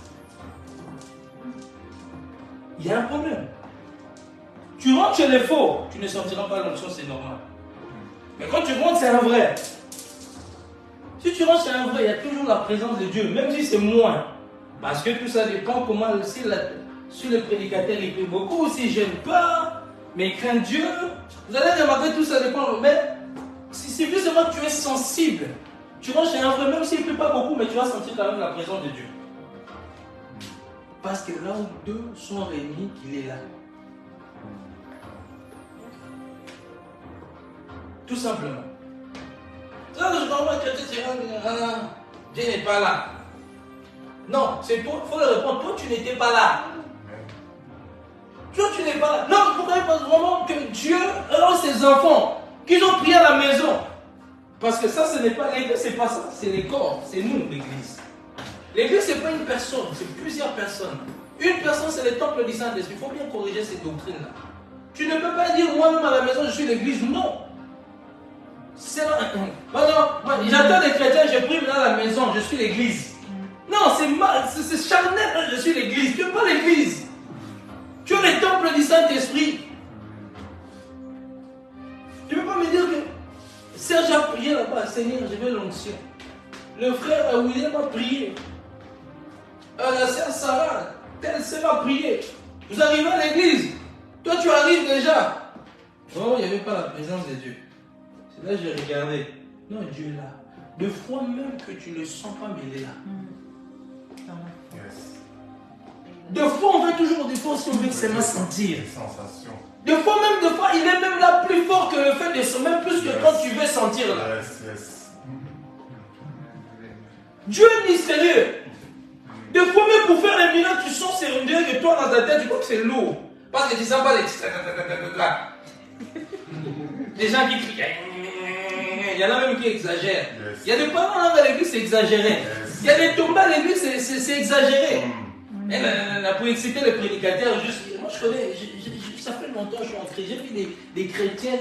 Il y a un problème. Tu rentres chez les faux, tu ne sentiras pas l'onction, c'est normal. Mais quand tu rentres, c'est un vrai. Si tu rentres chez un vrai, il y a toujours la présence de Dieu, même si c'est moins. Parce que tout ça dépend comment, si le prédicateur il prie beaucoup, s'il ne gêne pas, mais il craint Dieu. Vous allez remarquer, tout ça dépend. Mais c'est plus seulement que tu es sensible. Tu rentres chez un vrai, même s'il ne prie pas beaucoup, mais tu vas sentir quand même la présence de Dieu. Parce que là où 2 sont réunis, il est là. Tout simplement. Ça, je comprends que Dieu n'est pas là. Non, c'est toi, il faut le répondre. Toi, tu n'étais pas là. Toi, tu n'es pas là. Non, pourquoi il pense vraiment que Dieu a ses enfants qui ont prié à la maison? Parce que ça, ce n'est pas l'église, c'est pas ça, c'est les corps, c'est nous, l'église. L'église, ce n'est pas une personne, c'est plusieurs personnes. Une personne, c'est le temple du Saint-Esprit. Il faut bien corriger ces doctrines-là. Tu ne peux pas dire moi-même à la maison, je suis l'église. Non. C'est là. J'attends des chrétiens, je prie dans la maison, je suis l'église. Non, c'est charnel, je suis l'église. Tu n'es pas l'église. Tu es le temple du Saint-Esprit. Tu ne peux pas me dire que Serge a prié là-bas, Seigneur, je veux l'onction. Le frère William a prié. La sœur Sarah, telle sœur a prié. Vous arrivez à l'église. Toi, tu arrives déjà. Oh, il n'y avait pas la présence de Dieu. C'est là que j'ai regardé. Non, Dieu est là. De fois même que tu ne le sens pas, mais il est là. Yes. De fois, on veut toujours, des fois aussi, on veut que ça me sentir. Des sensations. De fois, il est même là plus fort que le fait de sentir, même plus que quand tu veux sentir là. Yes. Dieu est mystérieux. De fois, même pour faire un miracle, tu sens, c'est on dirait que toi, dans ta tête, tu crois que c'est lourd. Parce que tu ne sens pas les... Des gens qui crient. Il y en a même qui exagèrent. Yes. Il y a des parents à l'église, c'est exagéré. Yes. Il y a des tombes à l'église, c'est exagéré. Et pour exciter le prédicateur, moi je connais, ça fait longtemps que je suis entré, j'ai vu des chrétiens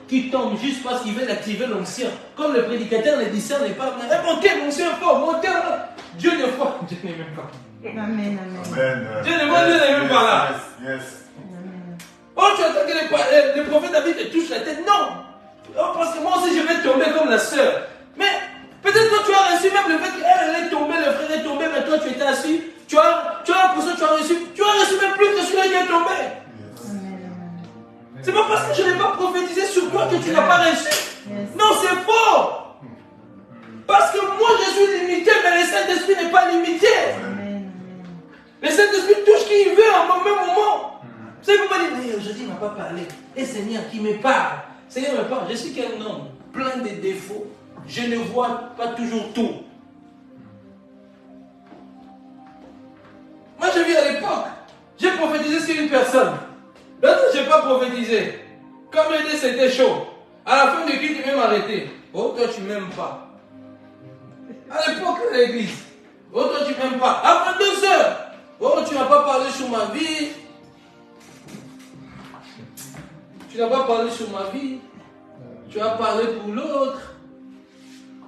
qui tombent juste parce qu'ils veulent activer l'onction. Comme le prédicateur ne discerne pas, montez l'onction fort, montez là. Dieu ne voit, Dieu n'est même pas. Amen. Dieu ne voit, Dieu n'est même pas là. Yes. Oh, tu attends que le prophète David te touche la tête? Non. Oh, parce que moi aussi je vais tomber comme la sœur. Mais peut-être toi tu as reçu même le fait qu'elle est tombée, le frère est tombé, mais toi tu étais assis. Tu as l'impression que tu as reçu même plus que celui-là qui est tombé. C'est pas parce que je n'ai pas prophétisé sur toi que tu n'as pas reçu. Non, c'est faux. Parce que moi je suis limité, mais le Saint-Esprit n'est pas limité. Le Saint-Esprit touche qui il veut en même moment. Vous savez pourquoi il dit, mais aujourd'hui il ne m'a pas parlé. Et Seigneur qui me parle. Seigneur me parle. Je suis qu'un homme plein de défauts. Je ne vois pas toujours tout. Moi, j'ai vu à l'époque, j'ai prophétisé sur une personne. L'autre, je n'ai pas prophétisé. Comme il dit, c'était chaud. À la fin du culte, il m'a arrêté. Oh, toi, tu ne m'aimes pas. À l'époque, à l'église. Oh, toi, tu ne m'aimes pas. Après 2 heures. Oh, tu n'as pas parlé sur ma vie. Tu n'as pas parlé sur ma vie. Tu as parlé pour l'autre.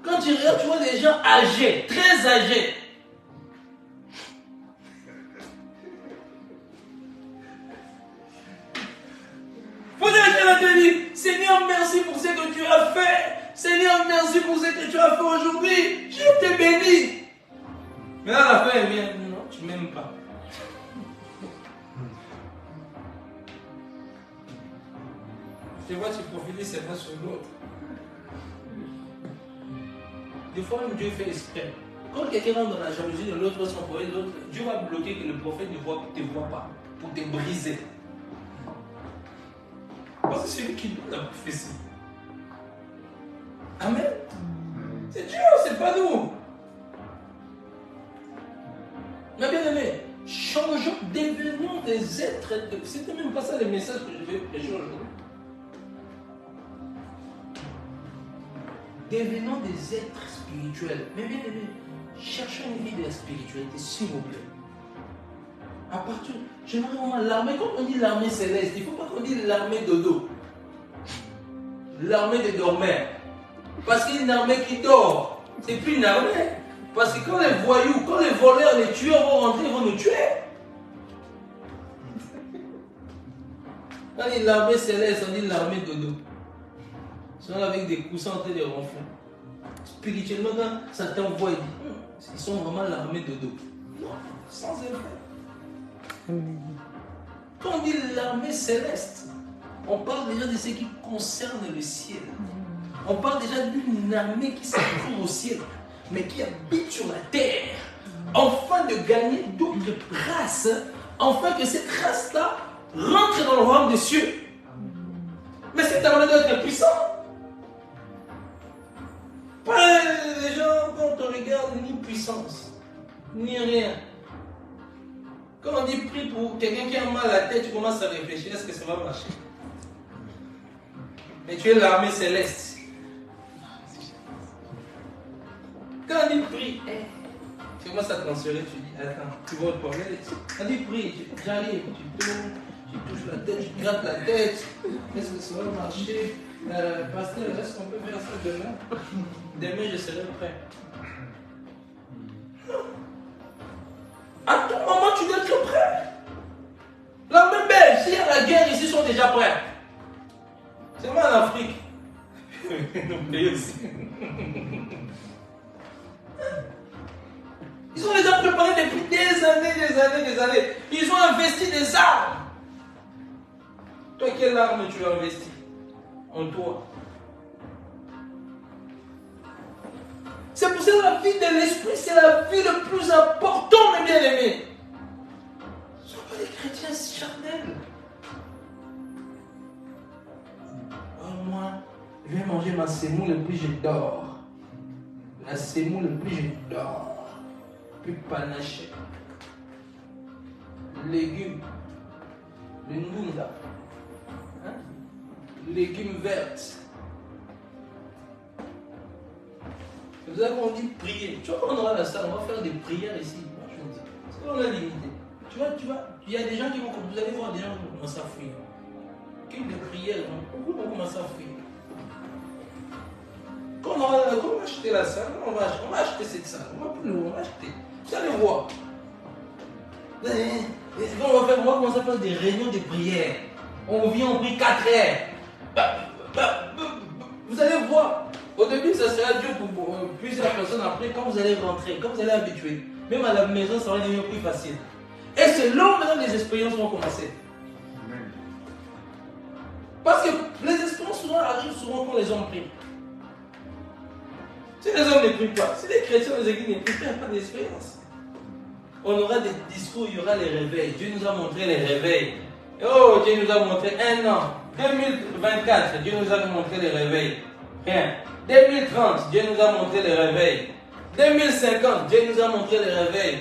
Quand tu regardes, tu vois des gens âgés, très âgés. Faut dire qu'elle te dit, Seigneur, merci pour ce que tu as fait. Seigneur, merci pour ce que tu as fait aujourd'hui. Je te bénis. Mais à la fin, elle vient, non, tu ne m'aimes pas. Tu vois, tu profites seulement sur l'autre. Des fois, même Dieu fait exprès. Quand quelqu'un rentre dans la jalousie de l'autre, son prophète, l'autre, Dieu va bloquer que le prophète ne te voit pas pour te briser. Parce que c'est lui qui donne la prophétie. Amen. C'est Dieu, c'est pas nous. Mais bien aimé, changeons, devenons des êtres. C'était même pas ça le message que je vais prêcher aujourd'hui. Devenons des êtres spirituels. Mais bien aimé, cherchez une vie de spiritualité, s'il vous plaît. À partir, j'aimerais vraiment l'armée, quand on dit l'armée céleste, il ne faut pas qu'on dise l'armée dodo. L'armée des dormeurs. Parce qu'il y a une armée qui dort. C'est plus une armée. Parce que quand les voyous, quand les voleurs, les tueurs vont rentrer, ils vont nous tuer. Quand on dit l'armée céleste, on dit l'armée dodo. Ils sont là avec des coussins en train de ronfler. Spirituellement, quand ça t'envoie, il dit, ils sont vraiment l'armée dodo. Non, sans effet. Quand on dit l'armée céleste, on parle déjà de ce qui concerne le ciel. On parle déjà d'une armée qui se trouve au ciel, mais qui habite sur la terre, afin de gagner d'autres races, afin que cette race-là rentre dans le royaume des cieux. Mais cette armée doit être puissante. Pas les gens, quand on regarde, ni puissance, ni rien. Quand on dit prie pour quelqu'un qui a mal à la tête, tu commences à réfléchir, est-ce que ça va marcher? Mais tu es l'armée céleste. Quand on dit prie, tu commences à transférer, tu dis, attends, tu vas te parler. On dit prie, j'arrive, tu tournes, tu touches la tête, tu grattes la tête. Est-ce que ça va marcher? Pasteur, est-ce qu'on peut faire ça demain? Demain, je serai prêt. À tout moment, tu dois être prêt. L'armée belge, s'il y a la guerre, ici, ils sont déjà prêts. C'est moi en Afrique. Nos pays aussi. Ils ont déjà préparé depuis des années. Ils ont investi des armes. Toi, quelle arme tu as investi en toi? C'est pour ça que la vie de l'esprit, c'est la vie le plus important, mes bien-aimés. Ce ne sont pas des chrétiens charnels. Oh, moi, je vais manger ma semoule et puis je dors. La semoule et puis je dors. Puis panaché. Légumes. Le ndunda. Hein? Légumes verts. C'est pour ça qu'on dit prier. Tu vois, quand on aura la salle, on va faire des prières ici. Moi, je me dis, c'est qu'on a limité. Tu vois, il y a des gens qui vont, vous allez voir des gens qui vont commencer à fuir. Qu'une des prières, beaucoup vont commencer à fuir. Quand on va acheter la salle, on va acheter cette salle. On va plus loin, on va acheter. Vous allez voir. On va commencer à faire des réunions de prière. On vient, on prie 4 heures. Vous allez voir. Au début, ça sera dur pour plusieurs personnes. Après, quand vous allez rentrer, quand vous allez habituer, même à la maison, ça va devenir plus facile. Et c'est là maintenant que les expériences vont commencer. Parce que les expériences souvent arrivent souvent quand les hommes prient. Si les hommes ne prient pas, si les chrétiens les églises ne prient pas, il n'y a pas d'expérience. On aura des discours, il y aura les réveils. Dieu nous a montré les réveils. Oh, Dieu nous a montré un an. 2024, Dieu nous a montré les réveils. Rien. 2030, Dieu nous a montré les réveils. 2050, Dieu nous a montré les réveils.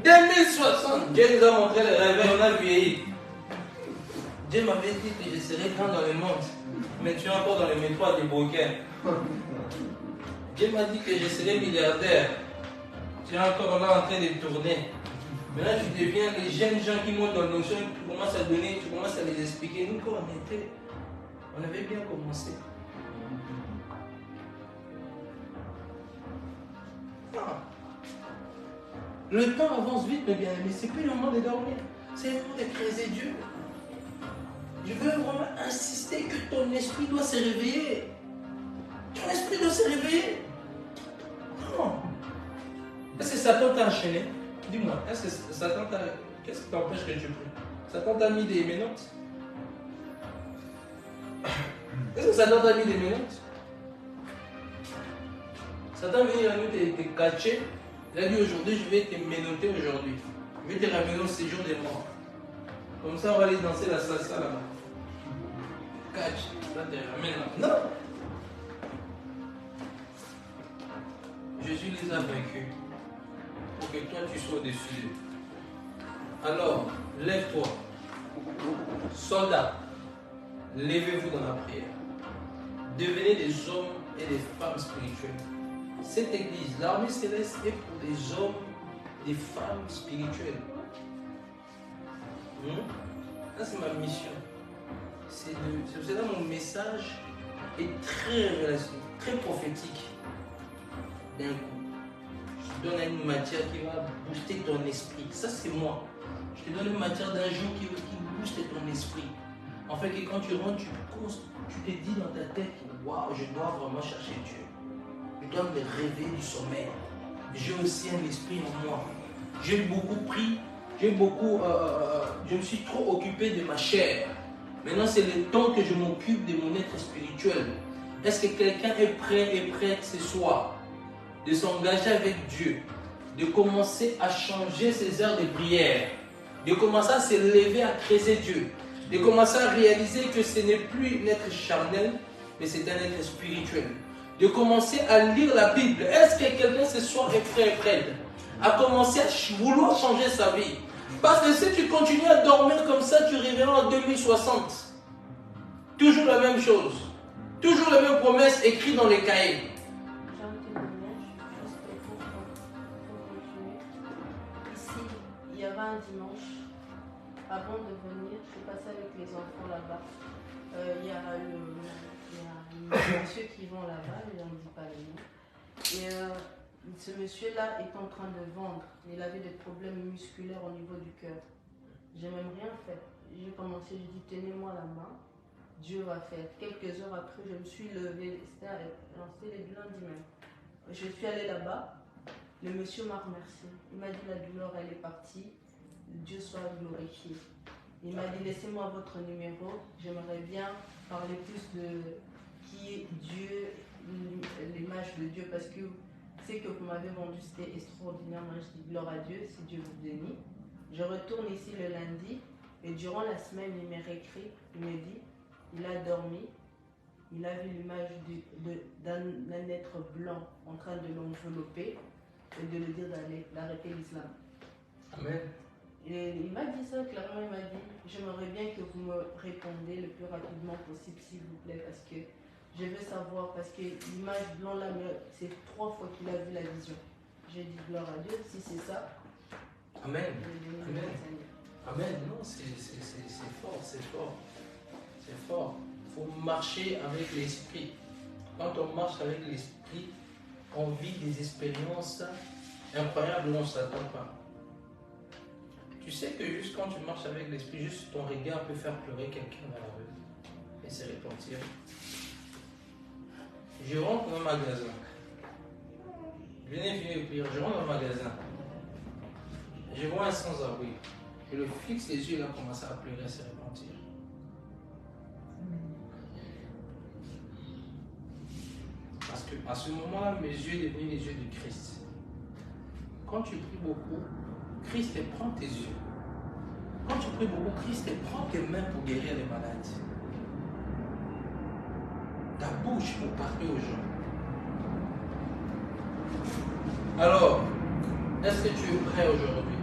2060, Dieu nous a montré les réveils. On a vieilli. Dieu m'avait dit que je serais grand dans le monde. Mais tu es encore dans le métro à des bouquets. Dieu m'a dit que je serais milliardaire. Tu es encore là en train de tourner. Maintenant, tu deviens les jeunes gens qui montent dans nos notion, tu commences à donner, tu commences à les expliquer. Nous, quand on avait bien commencé. Le temps avance vite, mes bien-aimés. C'est plus le moment de dormir. C'est le moment de creuser Dieu. Je veux vraiment insister que ton esprit doit se réveiller. Ton esprit doit se réveiller. Non. Est-ce que Satan t'a enchaîné? Dis-moi, est-ce que Satan t'a... Qu'est-ce qui t'empêche que tu pries? Satan t'a mis des menottes? Est-ce que Satan t'a mis des menottes? Satan vient nous te cacher. Il a dit aujourd'hui, je vais te menotter aujourd'hui. Je vais te ramener au séjour des morts. Comme ça, on va aller danser la salsa là-bas. Catch. Là, te ramène là. Non. Jésus les a vaincus pour que toi tu sois au-dessus d'eux. Alors, lève-toi. Soldats, levez-vous dans la prière. Devenez des hommes et des femmes spirituelles. Cette église, l'armée céleste, est pour des hommes et des femmes spirituelles. Ça, c'est ma mission. C'est pour cela que mon message est très révélateur, très prophétique. D'un coup, je te donne une matière qui va booster ton esprit. Ça, c'est moi. Je te donne une matière d'un jour qui booste ton esprit. En fait, que quand tu rentres, tu te dis dans ta tête, waouh, je dois vraiment chercher Dieu. Je dois me réveiller du sommeil. J'ai aussi un esprit en moi. J'ai beaucoup pris, je me suis trop occupé de ma chair. Maintenant, c'est le temps que je m'occupe de mon être spirituel. Est-ce que quelqu'un est prêt et prête ce soir de s'engager avec Dieu, de commencer à changer ses heures de prière, de commencer à se lever à creuser Dieu, de commencer à réaliser que ce n'est plus un être charnel, mais c'est un être spirituel, de commencer à lire la Bible. Est-ce que quelqu'un ce soir est prêt et prête à commencer à vouloir changer sa vie? Parce que si tu continues à dormir comme ça, tu reviendras en 2060. Toujours la même chose. Toujours les mêmes promesses écrites dans les cahiers. J'ai un témoignage, juste pour continuer. Ici, il y avait un dimanche, avant de venir, je suis passée avec les enfants là-bas. Il y a un monsieur qui vend là-bas, on ne dit pas le nom. Et ce monsieur-là est en train de vendre. Il avait des problèmes musculaires au niveau du cœur. J'ai même rien fait. J'ai commencé, je dis tenez-moi la main. Dieu va faire. Quelques heures après, je me suis levée, c'était le lundi même. Je suis allée là-bas, le monsieur m'a remercié. Il m'a dit la douleur, elle est partie, Dieu soit glorifié. Il m'a dit laissez-moi votre numéro, j'aimerais bien parler plus de qui est Dieu, l'image de Dieu, parce que ce que vous m'avez vendu, c'était extraordinaire. Moi, je dis gloire à Dieu, si Dieu vous bénit. Je retourne ici le lundi, et durant la semaine, il m'a réécrit, il me dit il a dormi, il a vu l'image d'un être blanc en train de l'envelopper et de lui dire d'arrêter l'islam. Amen. Et il m'a dit ça clairement, il m'a dit j'aimerais bien que vous me répondiez le plus rapidement possible s'il vous plaît, parce que je veux savoir, parce que l'image blanc là, c'est 3 fois qu'il a vu la vision. J'ai dit gloire à Dieu, si c'est ça. Amen. Amen. Amen. Non, c'est fort, c'est fort. C'est fort. Il faut marcher avec l'esprit. Quand on marche avec l'esprit, on vit des expériences incroyables où on ne s'attend pas. Tu sais que juste quand tu marches avec l'esprit, juste ton regard peut faire pleurer quelqu'un dans la rue et se repentir. Je rentre dans un magasin. Je venais finir de prière. Je rentre dans un magasin. Je vois un sans-abri. Je le fixe les yeux, il a commencé à pleurer et à se repentir. Parce qu'à ce moment-là, mes yeux devenaient les yeux de Christ. Quand tu pries beaucoup, Christ te prend tes yeux. Quand tu pries beaucoup, Christ te prend tes mains pour guérir les malades. Ta bouche pour parler aux gens. Alors, est-ce que tu es prêt aujourd'hui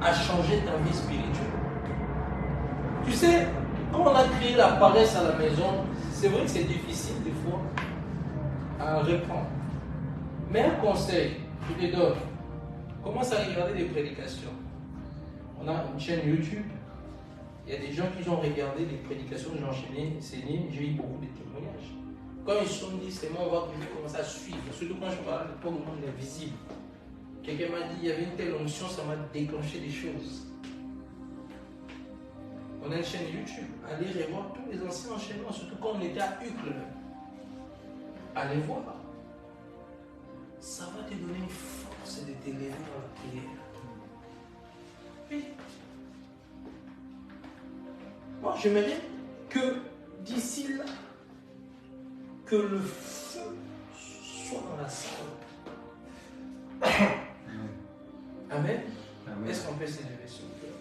à changer ta vie spirituelle? Tu sais, quand on a créé la paresse à la maison, c'est vrai que c'est difficile des fois à reprendre. Mais un conseil, je te donne. Commence à regarder des prédications. On a une chaîne YouTube. Il y a des gens qui ont regardé des prédications que j'ai enseignées. J'ai eu beaucoup de témoignages. Quand ils se sont dit, c'est moi, on va commencer à suivre. Surtout quand je parle de l'époque où le monde est visible. Quelqu'un m'a dit, il y avait une telle onction, ça m'a déclenché des choses. On a une chaîne YouTube. Allez revoir tous les anciens enchaînements, surtout quand on était à Uccle. Allez voir. Ça va te donner une force de t'élever dans la prière. Oui. Moi, j'aimerais que d'ici là, que le feu soit dans la salle. Amen. Amen. Est-ce qu'on peut s'élever, s'il vous plaît?